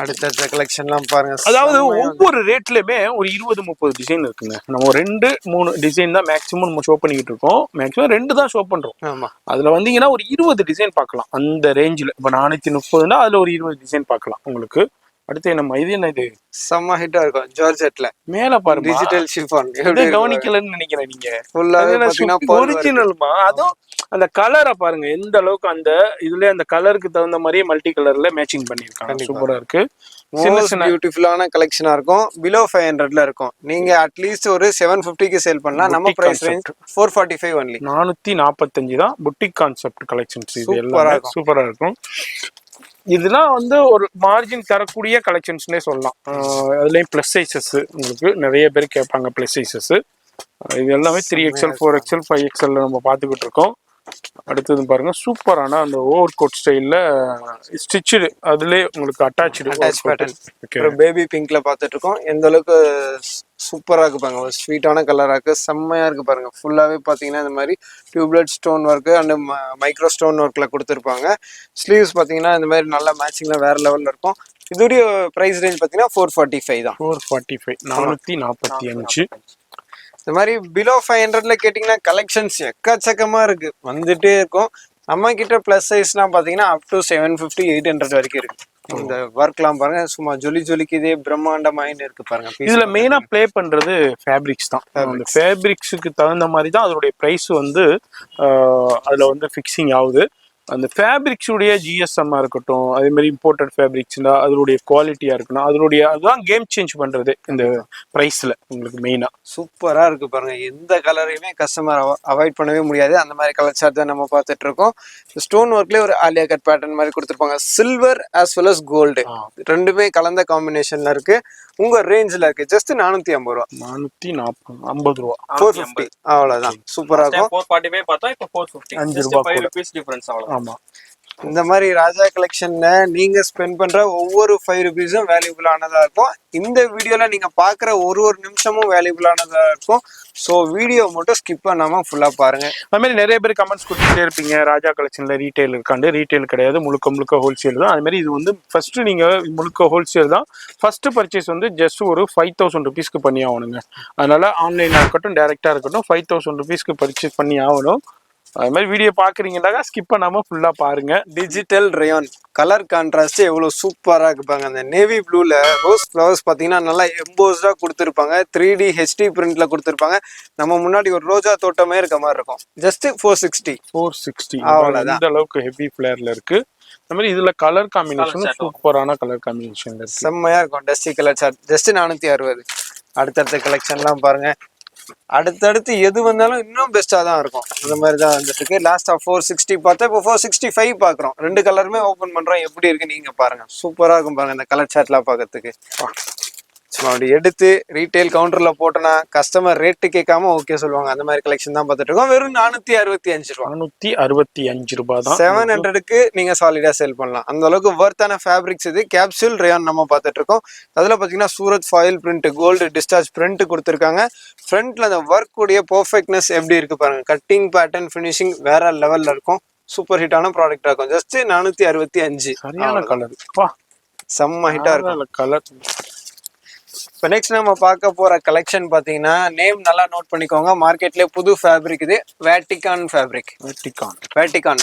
அடுத்த கலெக்ஷன்லாம் பாருங்க. அதாவது ஒவ்வொரு ரேட்லயுமே ஒரு 20-30 டிசைன் இருக்குங்க. நம்ம 2-3 டிசைன் தான் மேக்ஸிமம் நம்ம ஷோ பண்ணிக்கிட்டு இருக்கோம். மேக்ஸிமம் 2 தான் ஷோ பண்றோம். ஆமா, அதுல வந்தீங்கன்னா ஒரு 20 டிசைன் பார்க்கலாம் அந்த ரேஞ்சில். இப்போ 430னா அதுல ஒரு 20 டிசைன் பார்க்கலாம் உங்களுக்கு. அடுத்து நம்ம இது என்ன, இது செம்ம ஹிட்டா இருக்கும். ஜார்ஜெட்ல மேல பாருங்க, டிஜிட்டல் ஷிஃபான். கவனிக்கலன்னு நினைக்கிறேன் நீங்க. ஃபுல்லாவே பாத்தீங்கன்னா ஒரிஜினல்மா. அதுவும் அந்த கலரை பாருங்க எந்த அளவுக்கு அந்த இதுல அந்த கலருக்கு தகுந்த மாதிரியே மல்டி கலர்ல மேட்சிங் பண்ணிருக்காங்க. சூப்பரா இருக்கு. பியூட்டிஃபுல்லான கலெக்ஷனா இருக்கும். பிலோ 500ல இருக்கும். நீங்க அட்லீஸ்ட் ஒரு 750க்கு சேல் பண்ணலாம். நம்ம பிரைஸ் ரேஞ்ச் 445 ஒன்லி. 445 தான் புட்டிக் கான்செப்ட் கலெக்ஷன்ஸ். இது எல்லாமே சூப்பரா இருக்கும். இதெல்லாம் வந்து ஒரு மார்ஜின் தரக்கூடிய கலெக்ஷன்ஸ்னே சொல்லலாம். அதுலயும் பிளஸ் சைசஸ் உங்களுக்கு நிறைய பேர் கேட்பாங்க. பிளஸ் சைசஸ் இது எல்லாமே 3XL 4XL 5XL நம்ம பார்த்துக்கிட்டு இருக்கோம். அடுத்தது பாருங்க, சூப்பரான அந்த ஓவர் கோட் ஸ்டைல்ல ஸ்டிச்சு, அதுலயே உங்களுக்கு அட்டாச் பேட்டர்ன். பேபி பிங்க்ல பார்த்துட்டு இருக்கோம். எந்த அளவுக்கு சூப்பரா இருக்கு பாருங்க. ஒரு ஸ்வீட்டான கலரா இருக்கு, செம்மையா இருக்கு பாருங்க. ஃபுல்லாவே பாத்தீங்கன்னா இந்த மாதிரி tubelight stone work and micro stone ஒர்க்ல கொடுத்துருப்பாங்க. ஸ்லீவ்ஸ் பாத்தீங்கன்னா இந்த மாதிரி நல்ல மேட்சிங்ல வேற லெவல்ல இருக்கும். இதோடைய பிரைஸ் ரேஞ்ச் பாத்தீங்கன்னா 445 தான். 445 445. இந்த மாதிரி பிலோ 500ல கேட்டீங்கன்னா கலெக்ஷன்ஸ் எக்கச்சக்கமா இருக்கு, வந்துட்டே இருக்கும். நம்ம கிட்ட பிளஸ் சைஸ்லாம் பாத்தீங்கன்னா அப் டு 750 800 வரைக்கும் இருக்கு. இந்த ஒர்க்லாம் பாருங்க, சும்மா ஜொலிக்கு இதே பிரம்மாண்டமாயின்னு இருக்கு பாருங்க. இதுல மெயினா ப்ளே பண்றது ஃபேப்ரிக்ஸ் தான். அந்த ஃபேப்ரிக்ஸுக்கு தகுந்த மாதிரி தான் அதோடைய பிரைஸ் வந்து அதுல வந்து ஃபிக்ஸிங் ஆகுது. அந்த ஃபேப்ரிக்ஸுடைய ஜிஎஸ்எம்மா இருக்கட்டும், அதே மாதிரி இம்போர்ட்டட் ஃபேப்ரிக்ஸ்னா அதனுடைய குவாலிட்டியா இருக்கணும், அதனுடைய அதுதான் கேம் சேஞ்ச் பண்றது இந்த பிரைஸ்ல உங்களுக்கு மெயினா. சூப்பரா இருக்கு பாருங்க. எந்த கலரையுமே கஸ்டமர் அவாய்ட் பண்ணவே முடியாது. அந்த மாதிரி கலர் சார்ட் தான் நம்ம பார்த்துட்டு இருக்கோம். ஸ்டோன் ஒர்க்லேயே ஒரு ஆலியா கட் பேட்டர்ன் மாதிரி கொடுத்துருப்பாங்க. Silver as well as gold ரெண்டுமே கலந்த காம்பினேஷன்ல இருக்கு. உங்க ரேஞ்சில் இருக்கு. ஜஸ்ட் 450 ரூபா. 450 ரூபா. 450 அவ்வளவுதான். சூப்பரா இருக்கும். 445 பார்த்தா இப்போ 450. 5 ரூபா 5 rupees டிஃபரன்ஸ் அவ்வளவு. ஆமா. இந்த மாதிரி ராஜா கலெக்ஷன்ல நீங்க ஸ்பெண்ட் பண்ற ஒவ்வொரு 5 rupeesம் வேல்யூபிளானதா இருக்கும். இந்த வீடியோல நீங்க பாக்குற ஒரு நிமிஷமும் வேல்யூபிளானதா இருக்கும். ஸோ வீடியோ மட்டும் ஸ்கிப் பண்ணாம ஃபுல்லா பாருங்க. அது மாதிரி நிறைய பேர் கமெண்ட்ஸ் கொடுத்துட்டே இருப்பீங்க, ராஜா கலெக்ஷன்ல ரீட்டைல் இருக்காண்டு. ரீட்டைல் கிடையாது, முழுக்க ஹோல்சேல் தான். அது மாதிரி இது வந்து ஃபர்ஸ்ட் நீங்க முழுக்க ஹோல்சேல் தான். ஃபர்ஸ்ட் பர்ச்சேஸ் வந்து ஜஸ்ட் ஒரு 5000 rupeesக்கு பண்ணி ஆகணுங்க. அதனால ஆன்லைனா இருக்கட்டும் டைரக்டா இருக்கட்டும் 5000 rupeesக்கு பர்ச்சேஸ் பண்ணி ஆகணும். அது மாதிரி வீடியோ பாக்குறீங்கன்னாக்கா ஸ்கிப் பண்ணாம ஃபுல்லா பாருங்க. டிஜிட்டல் ரயான் கலர் கான்ட்ராஸ்ட் எவ்வளவு சூப்பரா இருப்பாங்க. அந்த நேவி ப்ளூல ரோஸ் ஃபிளவர்ஸ் பாத்தீங்கன்னா நல்லா எம்போஸ்டா கொடுத்துருப்பாங்க. 3D HD பிரிண்ட்ல கொடுத்துருப்பாங்க. நம்ம முன்னாடி ஒரு ரோஜா தோட்டமே இருக்க மாதிரி இருக்கும். ஜஸ்ட் 460. அவ்வளவுதான். இந்த அளவுக்கு ஹெவி ஃபிளேர்ல இருக்கு. இந்த மாதிரி இதுல கலர் காம்பினேஷன் சூப்பரான கலர் காம்பினேஷன் இருக்கு. செம்மையா இருக்கும். Dusty colour chart just 460. அடுத்தடுத்த கலெக்ஷன்லாம் பாருங்க. அடுத்தடுத்து எது வந்தாலும் இன்னும் பெஸ்டா தான் இருக்கும். அந்த மாதிரி தான் வந்துட்டு இருக்கு. லாஸ்டா 460 பார்த்தா இப்போ 465 பாக்குறோம். ரெண்டு கலருமே ஓபன் பண்றோம். எப்படி இருக்கு நீங்க பாருங்க. சூப்பரா இருக்கும் பாருங்க இந்த கலர் சார்ட்லாம் பாக்கிறதுக்கு. சும்மா அப்படி எடுத்து ரீட்டைல் கவுண்டர்ல போட்டோன்னா கஸ்டமர் ரேட்டு கேட்காம ஓகே சொல்லுவாங்க. அந்த மாதிரி கலெக்ஷன் தான் பார்த்துட்டு இருக்கோம். வெறும் 465 ரூபா. 465 ரூபாய் தான். 700க்கு நீங்க சாலிடா சேல் பண்ணலாம். அந்த அளவுக்கு வர்த்தான ஃபேப்ரிக்ஸ் இது. கேப்சூல் ரேயான் நம்ம பார்த்துட்டு இருக்கோம். அதுல பாத்தீங்கன்னா Surat foil print, gold discharge print கொடுத்துருக்காங்க. ஃப்ரண்ட்ல அந்த ஒர்க் உடைய பெர்ஃபெக்ட்னஸ் எப்படி இருக்கு பாருங்க. கட்டிங் பேட்டர்ன் ஃபினிஷிங் வேற லெவல்ல இருக்கும். சூப்பர் ஹிட்டான ப்ராடக்ட் இருக்கும். ஜஸ்ட் 465. சரியான கலர். செம்ம ஹிட்டா இருக்கும் கலர். இப்போ நெக்ஸ்ட் நம்ம பார்க்க போற கலெக்ஷன் பாத்தீங்கன்னா நேம் நல்லா நோட் பண்ணிக்கோங்க. மார்க்கெட்ல புது ஃபேப்ரிக் இது. வேட்டிகான் ஃபேப்ரிக். வேட்டிகான்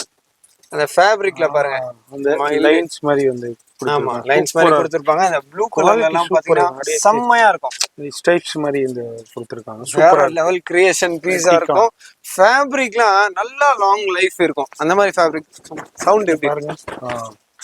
அந்த ஃபேப்ரிக்ல பாருங்க அந்த லைன்ஸ் மாதிரி வந்து ஆமா லைன்ஸ் மாதிரி கொடுத்திருப்பாங்க. அந்த ப்ளூ கலர்ல எல்லாம் பாத்தீங்கன்னா செம்மையா இருக்கும். ஸ்ட்ரைப்ஸ் மாதிரி இந்த கொடுத்திருக்காங்க. சூப்பரா லெவல் கிரியேஷன் பீஸா இருக்கும். ஃபேப்ரிக்லாம் நல்லா லாங் லைஃப் இருக்கும். அந்த மாதிரி ஃபேப்ரிக். சவுண்ட் எப்படி பாருங்க.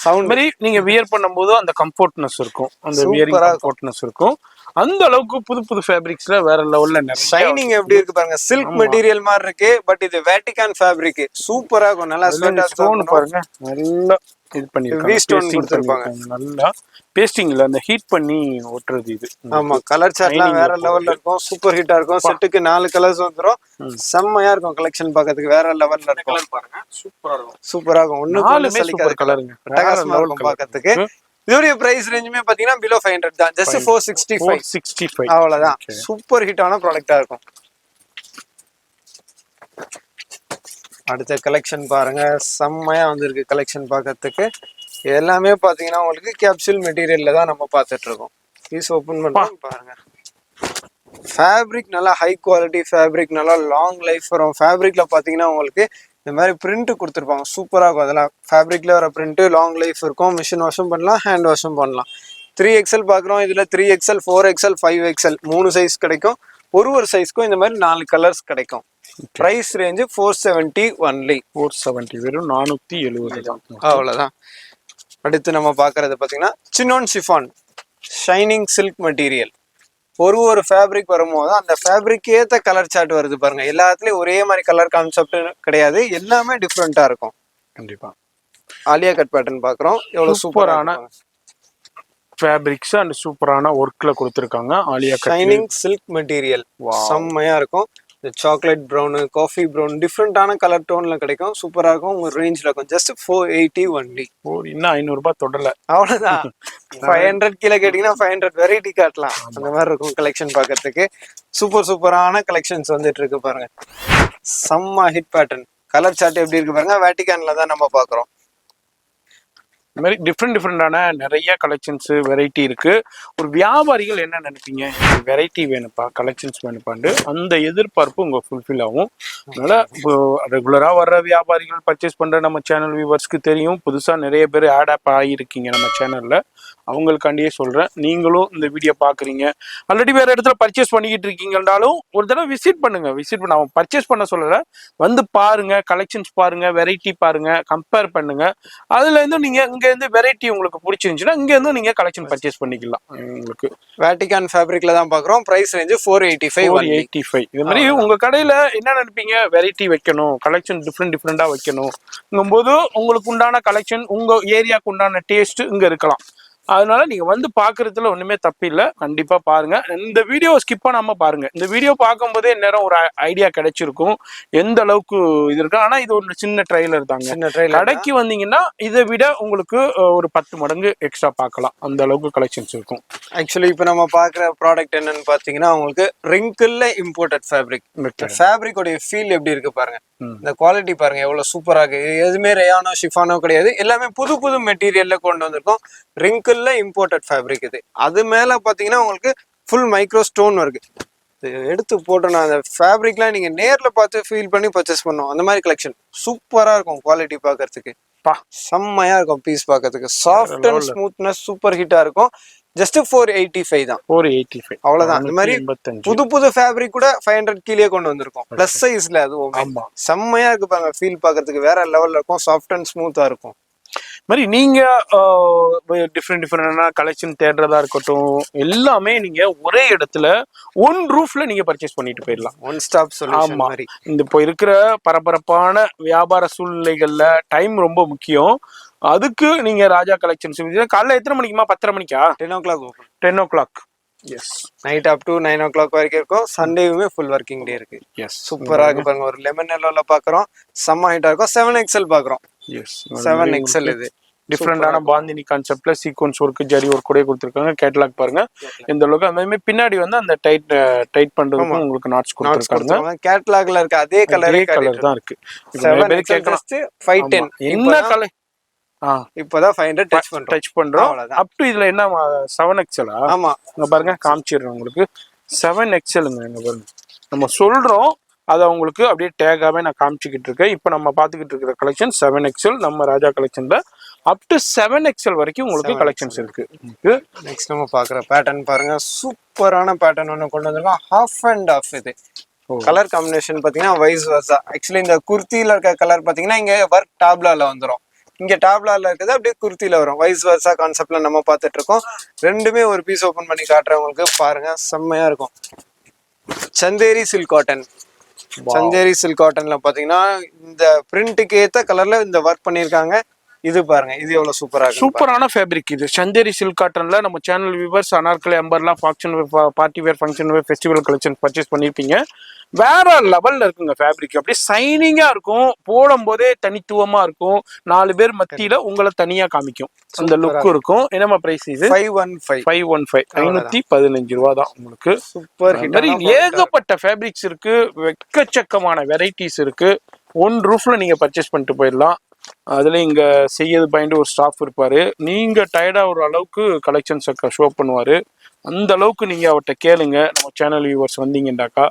சவுண்ட் மாதிரி நீங்க வியர் பண்ணும்போது அந்த கம்ஃபர்ட்னஸ் இருக்கும். அந்த வியரிங் கம்ஃபர்ட்னஸ் இருக்கும். அந்த அளவுக்கு புது புது ஃபேப்ரிக்ஸ்ல வேற லெவல்ல நிறைய ஷைனிங் எப்படி இருக்கு பாருங்க. சில்க் மெட்டீரியல் மாதிரி இருக்கு. பட் இது வேட்டிகான் ஃபேப்ரிக். சூப்பரா இருக்கும். நல்லா ஸ்டோன் பாருங்க. நல்லா இது பண்ணிருக்காங்க. நல்லா பேஸ்டிங்ல அந்த ஹீட் பண்ணி ஒட்டுறது இது. ஆமா கலர் சார்ட்லாம் வேற லெவல்ல இருக்கும். சூப்பர் ஹிட்டா இருக்கும். செட்டுக்கு 4 கலர்ஸ் வந்துரும். செம்மையா இருக்கும். கலெக்ஷன் பார்க்கிறதுக்கு வேற லெவல்ல இருக்கும். பாருங்க சூப்பரா இருக்கும். சூப்பரா இருக்கும். ஒண்ணுக்கு சலிக்காத கலருங்க. பிரகாசமா இருக்கும் பார்க்கிறதுக்கு. இதோட பிரைஸ் ரேஞ்சுமே பாத்தீங்கன்னா below 500 தான். ஜஸ்ட் 465. அவ்வளவுதான். சூப்பர் ஹிட்டான ப்ராடக்ட்டா இருக்கும். அடுத்த கலெக்ஷன் பாருங்க. செம்மையா வந்திருக்கு கலெக்ஷன் பார்க்கிறதுக்கு. எல்லாமே பாத்தீங்கன்னா உங்களுக்கு கேப்சூல் மெட்டீரியல்ல தான் நம்ம பார்த்துட்டு இருக்கோம். பீஸ் ஓபன் பண்ணலாம் பாருங்க. ஃபேப்ரிக் நல்லா ஹை குவாலிட்டி ஃபேப்ரிக். நல்லா லாங் லைஃப் வரும். ஃபேப்ரிக்ல பாத்தீங்கன்னா உங்களுக்கு இந்த மாதிரி பிரிண்ட் கொடுத்துருப்பாங்க. சூப்பரா இருக்கும். அதெல்லாம் ஃபேப்ரிக்ல வர பிரிண்ட் லாங் லைஃப் இருக்கும். மிஷின் வாஷும் பண்ணலாம், ஹேண்ட் வாஷும் பண்ணலாம். 3XL பாக்குறோம். இதுல 3XL, 4XL, 5XL 3 சைஸ் கிடைக்கும். ஒரு சைஸ்க்கும் இந்த மாதிரி 4 கலர்ஸ் கிடைக்கும். Price range 470 only. 470 வெறும் 470 தான். அவ்வளவுதான். அடுத்து நம்ம பாக்குறது பாத்தீங்கன்னா சின்னோன் ஷிஃபான் ஷைனிங் சில்க் மெட்டீரியல். ஒரு ஃபேப்ரிக் வரும்போது அந்த ஃபேப்ரிக் ஏத்த கலர் சார்ட் வருது பாருங்க. எல்லாத்துலயும் ஒரே மாதிரி கலர் கான்செப்ட் கிடையாது. எல்லாமே டிஃப்ரெண்டா இருக்கும். கண்டிப்பா. ஆலியா கட் பேட்டர்ன் பாக்குறோம். எவ்வளவு சூப்பரான ஃபேப்ரிக்ஸ் அண்ட் சூப்பரான ஒர்க்ல கொடுத்திருக்காங்க. Alia cut shining silk material செம்மையா இருக்கும். இந்த சாக்லேட் ப்ரௌன், காஃபி ப்ரௌன் டிஃப்ரெண்டான கலர் டோன்ல கிடைக்கும். சூப்பரா இருக்கும். உங்க ரேஞ்ச்ல இருக்கும். Just 480 only. இன்னும் 500 ரூபாய் தொடல. அவ்வளவுதான். 500 கீழே கேட்டீங்கன்னா 500 வெரைட்டி காட்டலாம். அந்த மாதிரி இருக்கும் கலெக்ஷன் பார்க்கறதுக்கு. சூப்பரான கலெக்ஷன்ஸ் வந்துட்டு இருக்கு பாருங்க. செம்ம ஹிட் பேட்டர்ன். கலர் சார்ட் எப்படி இருக்கு பாருங்க. வேட்டிகான்ல தான் நம்ம பாக்குறோம். இந்த மாதிரி டிஃப்ரெண்டான நிறைய கலெக்ஷன்ஸ் வெரைட்டி இருக்கு. ஒரு வியாபாரிகள் என்ன நினைப்பீங்க, வெரைட்டி வேணுப்பா, கலெக்ஷன்ஸ் வேணுப்பாண்டு அந்த எதிர்பார்ப்பு உங்க ஃபுல்ஃபில் ஆகும். அதனால ரெகுலரா வர்ற வியாபாரிகள் பர்ச்சேஸ் பண்ற நம்ம சேனல் வியூவர்ஸ்க்கு தெரியும். புதுசா நிறைய பேர் ஆட் ஆப் ஆகியிருக்கீங்க நம்ம சேனல்ல. அவங்களுக்காண்டியே சொல்றேன். நீங்களும் இந்த வீடியோ பாக்குறீங்க, ஆல்ரெடி வேற இடத்துல பர்ச்சேஸ் பண்ணிக்கிட்டு இருக்கீங்கன்றாலும் ஒரு தடவை விசிட் பண்ணுங்க. விசிட் பண்ண அவன் பர்ச்சேஸ் பண்ண சொல்லல, வந்து பாருங்க, கலெக்ஷன்ஸ் பாருங்க, வெரைட்டி பாருங்க, கம்பேர் பண்ணுங்க. அதுல இருந்து நீங்க இங்க இருந்து வெரைட்டி உங்களுக்கு பிடிச்சிருந்துச்சுன்னா இங்க இருந்து நீங்க கலெக்ஷன் பர்ச்சேஸ் பண்ணிக்கலாம். உங்களுக்கு வேட்டிகான் ஃபேப்ரிக்ல தான் பாக்குறோம். Price range 485. இது மாதிரி உங்க கடையில என்ன நினைப்பீங்க, வெரைட்டி வைக்கணும், கலெக்ஷன் டிஃப்ரெண்டா வைக்கணும் போது உங்களுக்கு உண்டான கலெக்ஷன் உங்க ஏரியாவுக்கு உண்டான டேஸ்ட் இங்க இருக்கலாம். அதனால நீங்க வந்து பாக்குறதுல ஒண்ணுமே தப்பு இல்லை. கண்டிப்பா பாருங்க. இந்த வீடியோ ஸ்கிப் பண்ணாம பாருங்க. இந்த வீடியோ பார்க்கும் போதே நேரம் ஒரு ஐடியா கிடைச்சிருக்கும் எந்த அளவுக்கு இது இருக்கு. ஆனா இது ஒரு சின்ன ட்ரெய்லர் தாங்க. கடைக்கு வந்தீங்கன்னா இதை விட உங்களுக்கு ஒரு 10 மடங்கு எக்ஸ்ட்ரா பார்க்கலாம். அந்த அளவுக்கு கலெக்ஷன்ஸ் இருக்கும். ஆக்சுவலி இப்ப நம்ம பாக்குற ப்ராடக்ட் என்னன்னு பாத்தீங்கன்னா உங்களுக்கு ரிங்கிள்ல இம்போர்ட்டட் ஃபேப்ரிக். ஃபேப்ரிக் உடைய ஃபீல் எப்படி இருக்கு பாருங்க. இந்த குவாலிட்டி பாருங்க எவ்வளவு சூப்பரா இருக்கு. எதுவுமே ரேயானோ ஷிஃபானோ கிடையாது. எல்லாமே புது மெட்டீரியல்ல கொண்டு வந்திருக்கோம். ரிங்கிள்ல இம்போர்ட்டட் ஃபேப்ரிக் இது. அது மேல பாத்தீங்கன்னா உங்களுக்கு ஃபுல் மைக்ரோ ஸ்டோன் இருக்கு. எடுத்து போட்டோம்னா அந்த ஃபேப்ரிக்லாம் நீங்க நேர்ல பார்த்து ஃபீல் பண்ணி பர்ச்சேஸ் பண்ணோம். அந்த மாதிரி கலெக்ஷன் சூப்பரா இருக்கும். குவாலிட்டி பாக்குறதுக்கு செம்மையா இருக்கும். பீஸ் பாக்குறதுக்கு சாஃப்ட் அண்ட் ஸ்மூத்னஸ் சூப்பர் ஹிட்டா இருக்கும். ஜஸ்ட் 485 தான். 485 அவ்வளவுதான். இந்த மாதிரி புது ஃபேப்ரிக் கூட 500 கீழே கொண்டு வந்திருக்கும். பிளஸ் சைஸ்ல அதுவும் செம்மையா இருக்கு பாருங்க. ஃபீல் பாக்குறதுக்கு வேற லெவல்ல இருக்கும். சாஃப்ட் அண்ட் ஸ்மூத்தா இருக்கும். மாதிரி நீங்க டிஃப்ரெண்டான கலெக்ஷன் தேடுறதா இருக்கட்டும், எல்லாமே நீங்க ஒரே இடத்துல ஒன் ரூஃப்ல நீங்க பர்ச்சேஸ் பண்ணிட்டு போயிடலாம். ஒன் ஸ்டாப் சொல்யூஷன் ஆமா, மாதிரி. இந்த இப்போ இருக்கிற பரபரப்பான வியாபார சூழ்நிலைகள்ல டைம் ரொம்ப முக்கியம். அதுக்கு நீங்க ராஜா கலெக்ஷன்ஸ் காலைல எத்தனை மணிக்குமா? 10:30 மணிக்கா? 10 o'clock open. 10 o'clock. Yes. Night up to 9 o'clock வரைக்கும் இருக்கும். சண்டேவுமே ஃபுல் ஒர்க்கிங் டே இருக்கு. எஸ். சூப்பரா இருக்கு பாருங்க. ஒரு லெமன் எல்லோல பாக்குறோம், செம்ம ஹைட்டா இருக்கும். 7XL பாக்குறோம். எஸ். 7XL இது டிஃப்ரெண்டான பாந்தினி கான்செப்ட்ல சீக்வன்ஸ் ஒர்க், ஜரி ஒர்க் கூட கொடுத்துருக்காங்க. கேட்டலாக் பாருங்க இந்த அளவுக்கு. அந்த மாதிரி பின்னாடி வந்து அந்த டைட் பண்றதுக்கு உங்களுக்கு நாட்ஸ் கொடுத்துருக்காங்க. கேட்டலாக்ல இருக்க அதே கலர் தான் இருக்கு. 7XL just 510. என்ன கலர்? இப்போதான் 500 டச் பண்றோம். அப் டு இதுல என்ன 7XL? ஆமா, இங்க பாருங்க, காமிச்சிடுறேன் உங்களுக்கு. 7XLங்க. இங்க பாருங்க, நம்ம சொல்றோம் அதை உங்களுக்கு அப்படியே டேகாவே நான் காமிச்சிக்கிட்டு இருக்கேன். இப்போ நம்ம பார்த்துக்கிட்டு இருக்கிற கலெக்ஷன் 7XL நம்ம ராஜா கலெக்ஷன்ல அப் டு 7XL வரைக்கும் உங்களுக்கு கலெக்ஷன்ஸ் இருக்கு. நெக்ஸ்ட் நம்ம பாக்குற பேட்டர்ன் பாருங்க, சூப்பரான பேட்டர்ன் ஒன்று கொண்டு வந்திருக்கோம். Half and half. இது கலர் காம்பினேஷன் பாத்தீங்கன்னா வைஸ் வர்சா. ஆக்சுவலி இந்த குர்த்தியில இருக்க கலர் பாத்தீங்கன்னா இங்க ஒர்க் டாப்லால வந்துடும். இங்க டாப்லால இருக்குது அப்படியே குர்த்தியில வரும். வைஸ் வர்சா கான்செப்ட்ல நம்ம பார்த்துட்டு இருக்கோம். ரெண்டுமே ஒரு பீஸ் ஓபன் பண்ணி காட்டுறவங்களுக்கு பாருங்க, செம்மையா இருக்கும். Chanderi silk cotton. Chanderi silk காட்டன்ல பாத்தீங்கன்னா இந்த பிரிண்ட்டுக்கு ஏத்த கலர்ல இந்த ஒர்க் பண்ணிருக்காங்க. இது பாருங்க, இது எவ்வளவு சூப்பரா இருக்கு. சூப்பரான ஃபேப்ரிக் இது. சந்தேரி சில்க் காட்டன்ல நம்ம channel viewers Anarkali umbrella function party wear, function wear, festival collection purchase பண்ணிருப்பீங்க. வேற லெவல்ல இருக்குங்க ஃபேப்ரிக். அப்படியே சைனிங்கா இருக்கும், போடும் போதே தனித்துவமா இருக்கும். 4 பேர் மத்தியில உங்களை தனியா காமிக்கும், அந்த லுக் இருக்கும். என்னமா பிரைஸ் இது? 515 515 ரூபா தான் உங்களுக்கு. Super hit. ஏகப்பட்ட ஃபேப்ரிக்ஸ் இருக்கு, எக்கச்சக்கமான வெரைட்டிஸ் இருக்கு. ஒன் ரூஃப்ல நீங்க பர்ச்சேஸ் பண்ணிட்டு போயிடலாம். அதுல இங்க செய்யது பாயிண்ட் ஒரு ஸ்டாஃப் இருப்பாரு. நீங்க டயர்டா ஒரு அளவுக்கு கலெக்ஷன்ஸ் ஷோ பண்ணுவாரு. அந்த அளவுக்கு நீங்க அவர்கிட்ட கேளுங்க. நம்ம சேனல் வியூவர்ஸ் வந்தீங்கன்னாக்கா.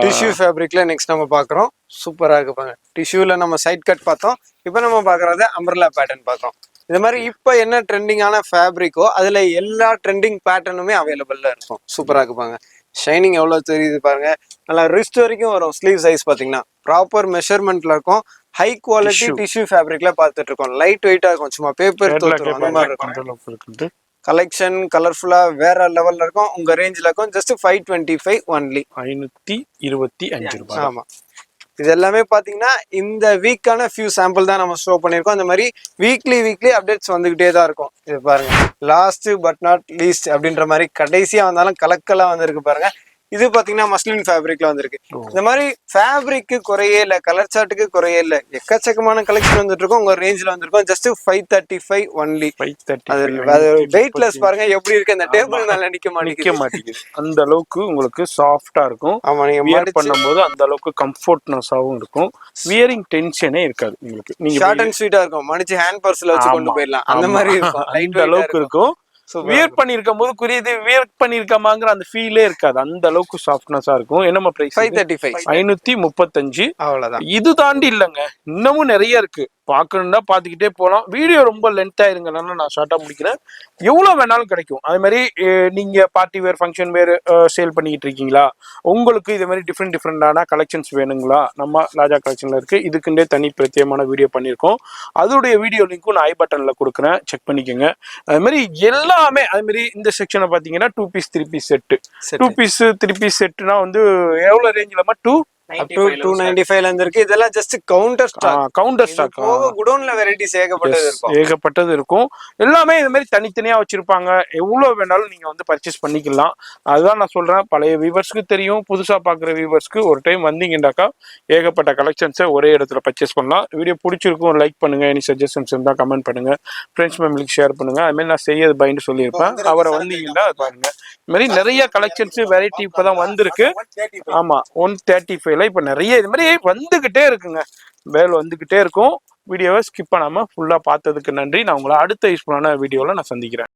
டிஷ்யூ ஃபேப்ரிக்ல நெக்ஸ்ட் நம்ம பாக்குறோம். சூப்பரா இருக்குப்பாங்க. டிஷ்யூல நம்ம சைட் கட் பார்த்தோம். இப்போ நம்ம பாக்குறது அம்பர்லா பேட்டர்ன் பாக்குறோம். இந்த மாதிரி இப்போ என்ன ட்ரெண்டிங்கான ஃபேப்ரிக்கோ அதுல எல்லா ட்ரெண்டிங் பேட்டர்னுமே அவைலபிள்ல இருக்கும். சூப்பரா இருக்குப்பாங்க. ஷைனிங் எவ்வளவு தெரியுது பாருங்க. நல்லா ரிஸ்ட் வரைக்கும் வரும். ஸ்லீவ் சைஸ் பாத்தீங்கன்னா ப்ராப்பர் மெஷர்மெண்ட்ல இருக்கும். ஹை குவாலிட்டி டிஷ்யூ ஃபேப்ரிக்ல பார்த்துட்டு இருக்கோம். லைட் வெயிட்டா இருக்கும், சும்மா பேப்பர் தோத்துரும் அந்த மாதிரி இருக்கும். கலெக்ஷன் கலர்ஃபுல்லா வேற லெவல்ல இருக்கும். உங்க ரேஞ்சில இருக்கும். Just 525 only. 525 ரூபாய். ஆமா, இது எல்லாமே பாத்தீங்கன்னா இந்த வீக்கான ஃபியூ சாம்பிள் தான் நம்ம ஷோ பண்ணிருக்கோம். அந்த மாதிரி வீக்லி அப்டேட்ஸ் வந்துகிட்டே தான் இருக்கும். இது பாருங்க, லாஸ்ட் பட் நாட் லீஸ்ட் அப்படின்ற மாதிரி கடைசியா வந்தாலும் கலக்கலா வந்திருக்கு பாருங்க. இது பாத்தீங்கன்னா மஸ்லின் ஃபேப்ரிக்ல வந்திருக்கு. இந்த மாதிரி ஃபேப்ரிக்கு குறையே இல்ல, கலர் சார்ட்டுக்கு குறையே இல்ல. எக்கச்சக்கமான கலெக்ஷன் வந்துட்டு இருக்கும். உங்க ரேஞ்ச்ல வந்திருக்கும். Just 535 only. வெயிட்லெஸ் பாருங்க எப்படி இருக்கு. அந்த டேபிள் மேல நிக்க மாட்டேங்குது. அந்த அளவுக்கு உங்களுக்கு சாஃப்டா இருக்கும். ஆமா, நீங்க வியர் பண்ணும்போது அந்த அளவுக்கு கம்ஃபர்ட்னஸாவும் இருக்கும். வியரிங் டென்ஷனே இருக்காது உங்களுக்கு. நீங்க ஷார்ட் அண்ட் ஸ்வீட்டா இருக்கும். மடிச்சு ஹேண்ட் பர்ஸ்ல வச்சு கொண்டு போயிடலாம். அந்த மாதிரி இருக்கும். அந்த அளவுக்கு இருக்கும். வியர் பண்ணிருக்கும் போது குறியது வியர் பண்ணிருக்கமாங்கிற அந்த ஃபீலே இருக்காது. அந்த அளவுக்கு சாஃப்ட்னஸா இருக்கும். என்னமா பிரைஸ்? 535 535. அவ்வளவுதான். இது தாண்டி இல்லங்க, இன்னமும் நிறைய இருக்கு. பாக்கணும்னா பாத்துக்கிட்டே போலாம். வீடியோ ரொம்ப லென்த் ஆயிருங்கனால நான் ஷார்ட்டா முடிக்கிறேன். எவ்வளவு வேணாலும் கிடைக்கும். அது மாதிரி நீங்க பார்ட்டி வேர், ஃபங்க்ஷன் வேர் சேல் பண்ணிக்கிட்டு இருக்கீங்களா, உங்களுக்கு இது மாதிரி டிஃப்ரெண்டான கலெக்ஷன்ஸ் வேணுங்களா, நம்ம ராஜா கலெக்ஷன்ல இருக்கு. இதுக்குண்டே தனி பிரத்யேகமான வீடியோ பண்ணியிருக்கோம். அதோடைய வீடியோ லிங்க்கும் நான் ஐ பட்டன்ல கொடுக்குறேன், செக் பண்ணிக்கோங்க. அது மாதிரி எல்லாமே அது மாதிரி இந்த செக்ஷனை பாத்தீங்கன்னா 2 piece 3 piece set. 2 piece 3 piece செட்டுனா வந்து எவ்வளவு ரேஞ்சிலமா 295 ல இருந்து இருக்கு. இதெல்லாம் ஜஸ்ட் கவுண்டர் ஸ்டாக். போக குடோன்ல வெரைட்டிஸ் ஏகப்பட்டது இருக்கும். எல்லாமே இது மாதிரி தனித்தனியா வச்சிருப்பாங்க. எவ்வளவு வேணாலும் நீங்க வந்து பர்ச்சேஸ் பண்ணிக்கலாம். அதுதான் நான் சொல்றேன். பழைய வியூவர்ஸ்க்கு தெரியும், புதுசா பாக்குற வியூவர்ஸ்க்கு ஒரு டைம் வந்தீங்கன்னாக்கா ஏகப்பட்ட கலெக்ஷன்ஸை ஒரே இடத்துல பர்ச்சேஸ் பண்ணலாம். வீடியோ பிடிச்சிருக்கும், லைக் பண்ணுங்க. எனி சஜஷன்ஸ் இருந்தா கமெண்ட் பண்ணுங்க. ஃப்ரெண்ட்ஸ் ஃபேமிலிக்கு ஷேர் பண்ணுங்க. அது மாதிரி நான் செய்யது பைண்ட் சொல்லியிருப்பேன். அவரை வந்தீங்கன்னா பாருங்க. இது மாதிரி நிறைய கலெக்ஷன்ஸ் வெரைட்டி இப்பதான் வந்திருக்கு. ஆமா, 135 இப்ப நிறைய இது மாதிரி வந்துகிட்டே இருக்குங்க. வேல் வந்துகிட்டே இருக்கும். வீடியோவை ஸ்கிப் பண்ணாம ஃபுல்லா பார்த்ததுக்கு நன்றி. நான் உங்களை அடுத்த யூஸ்ஃபுல்லான வீடியோல நான் சந்திக்கிறேன்.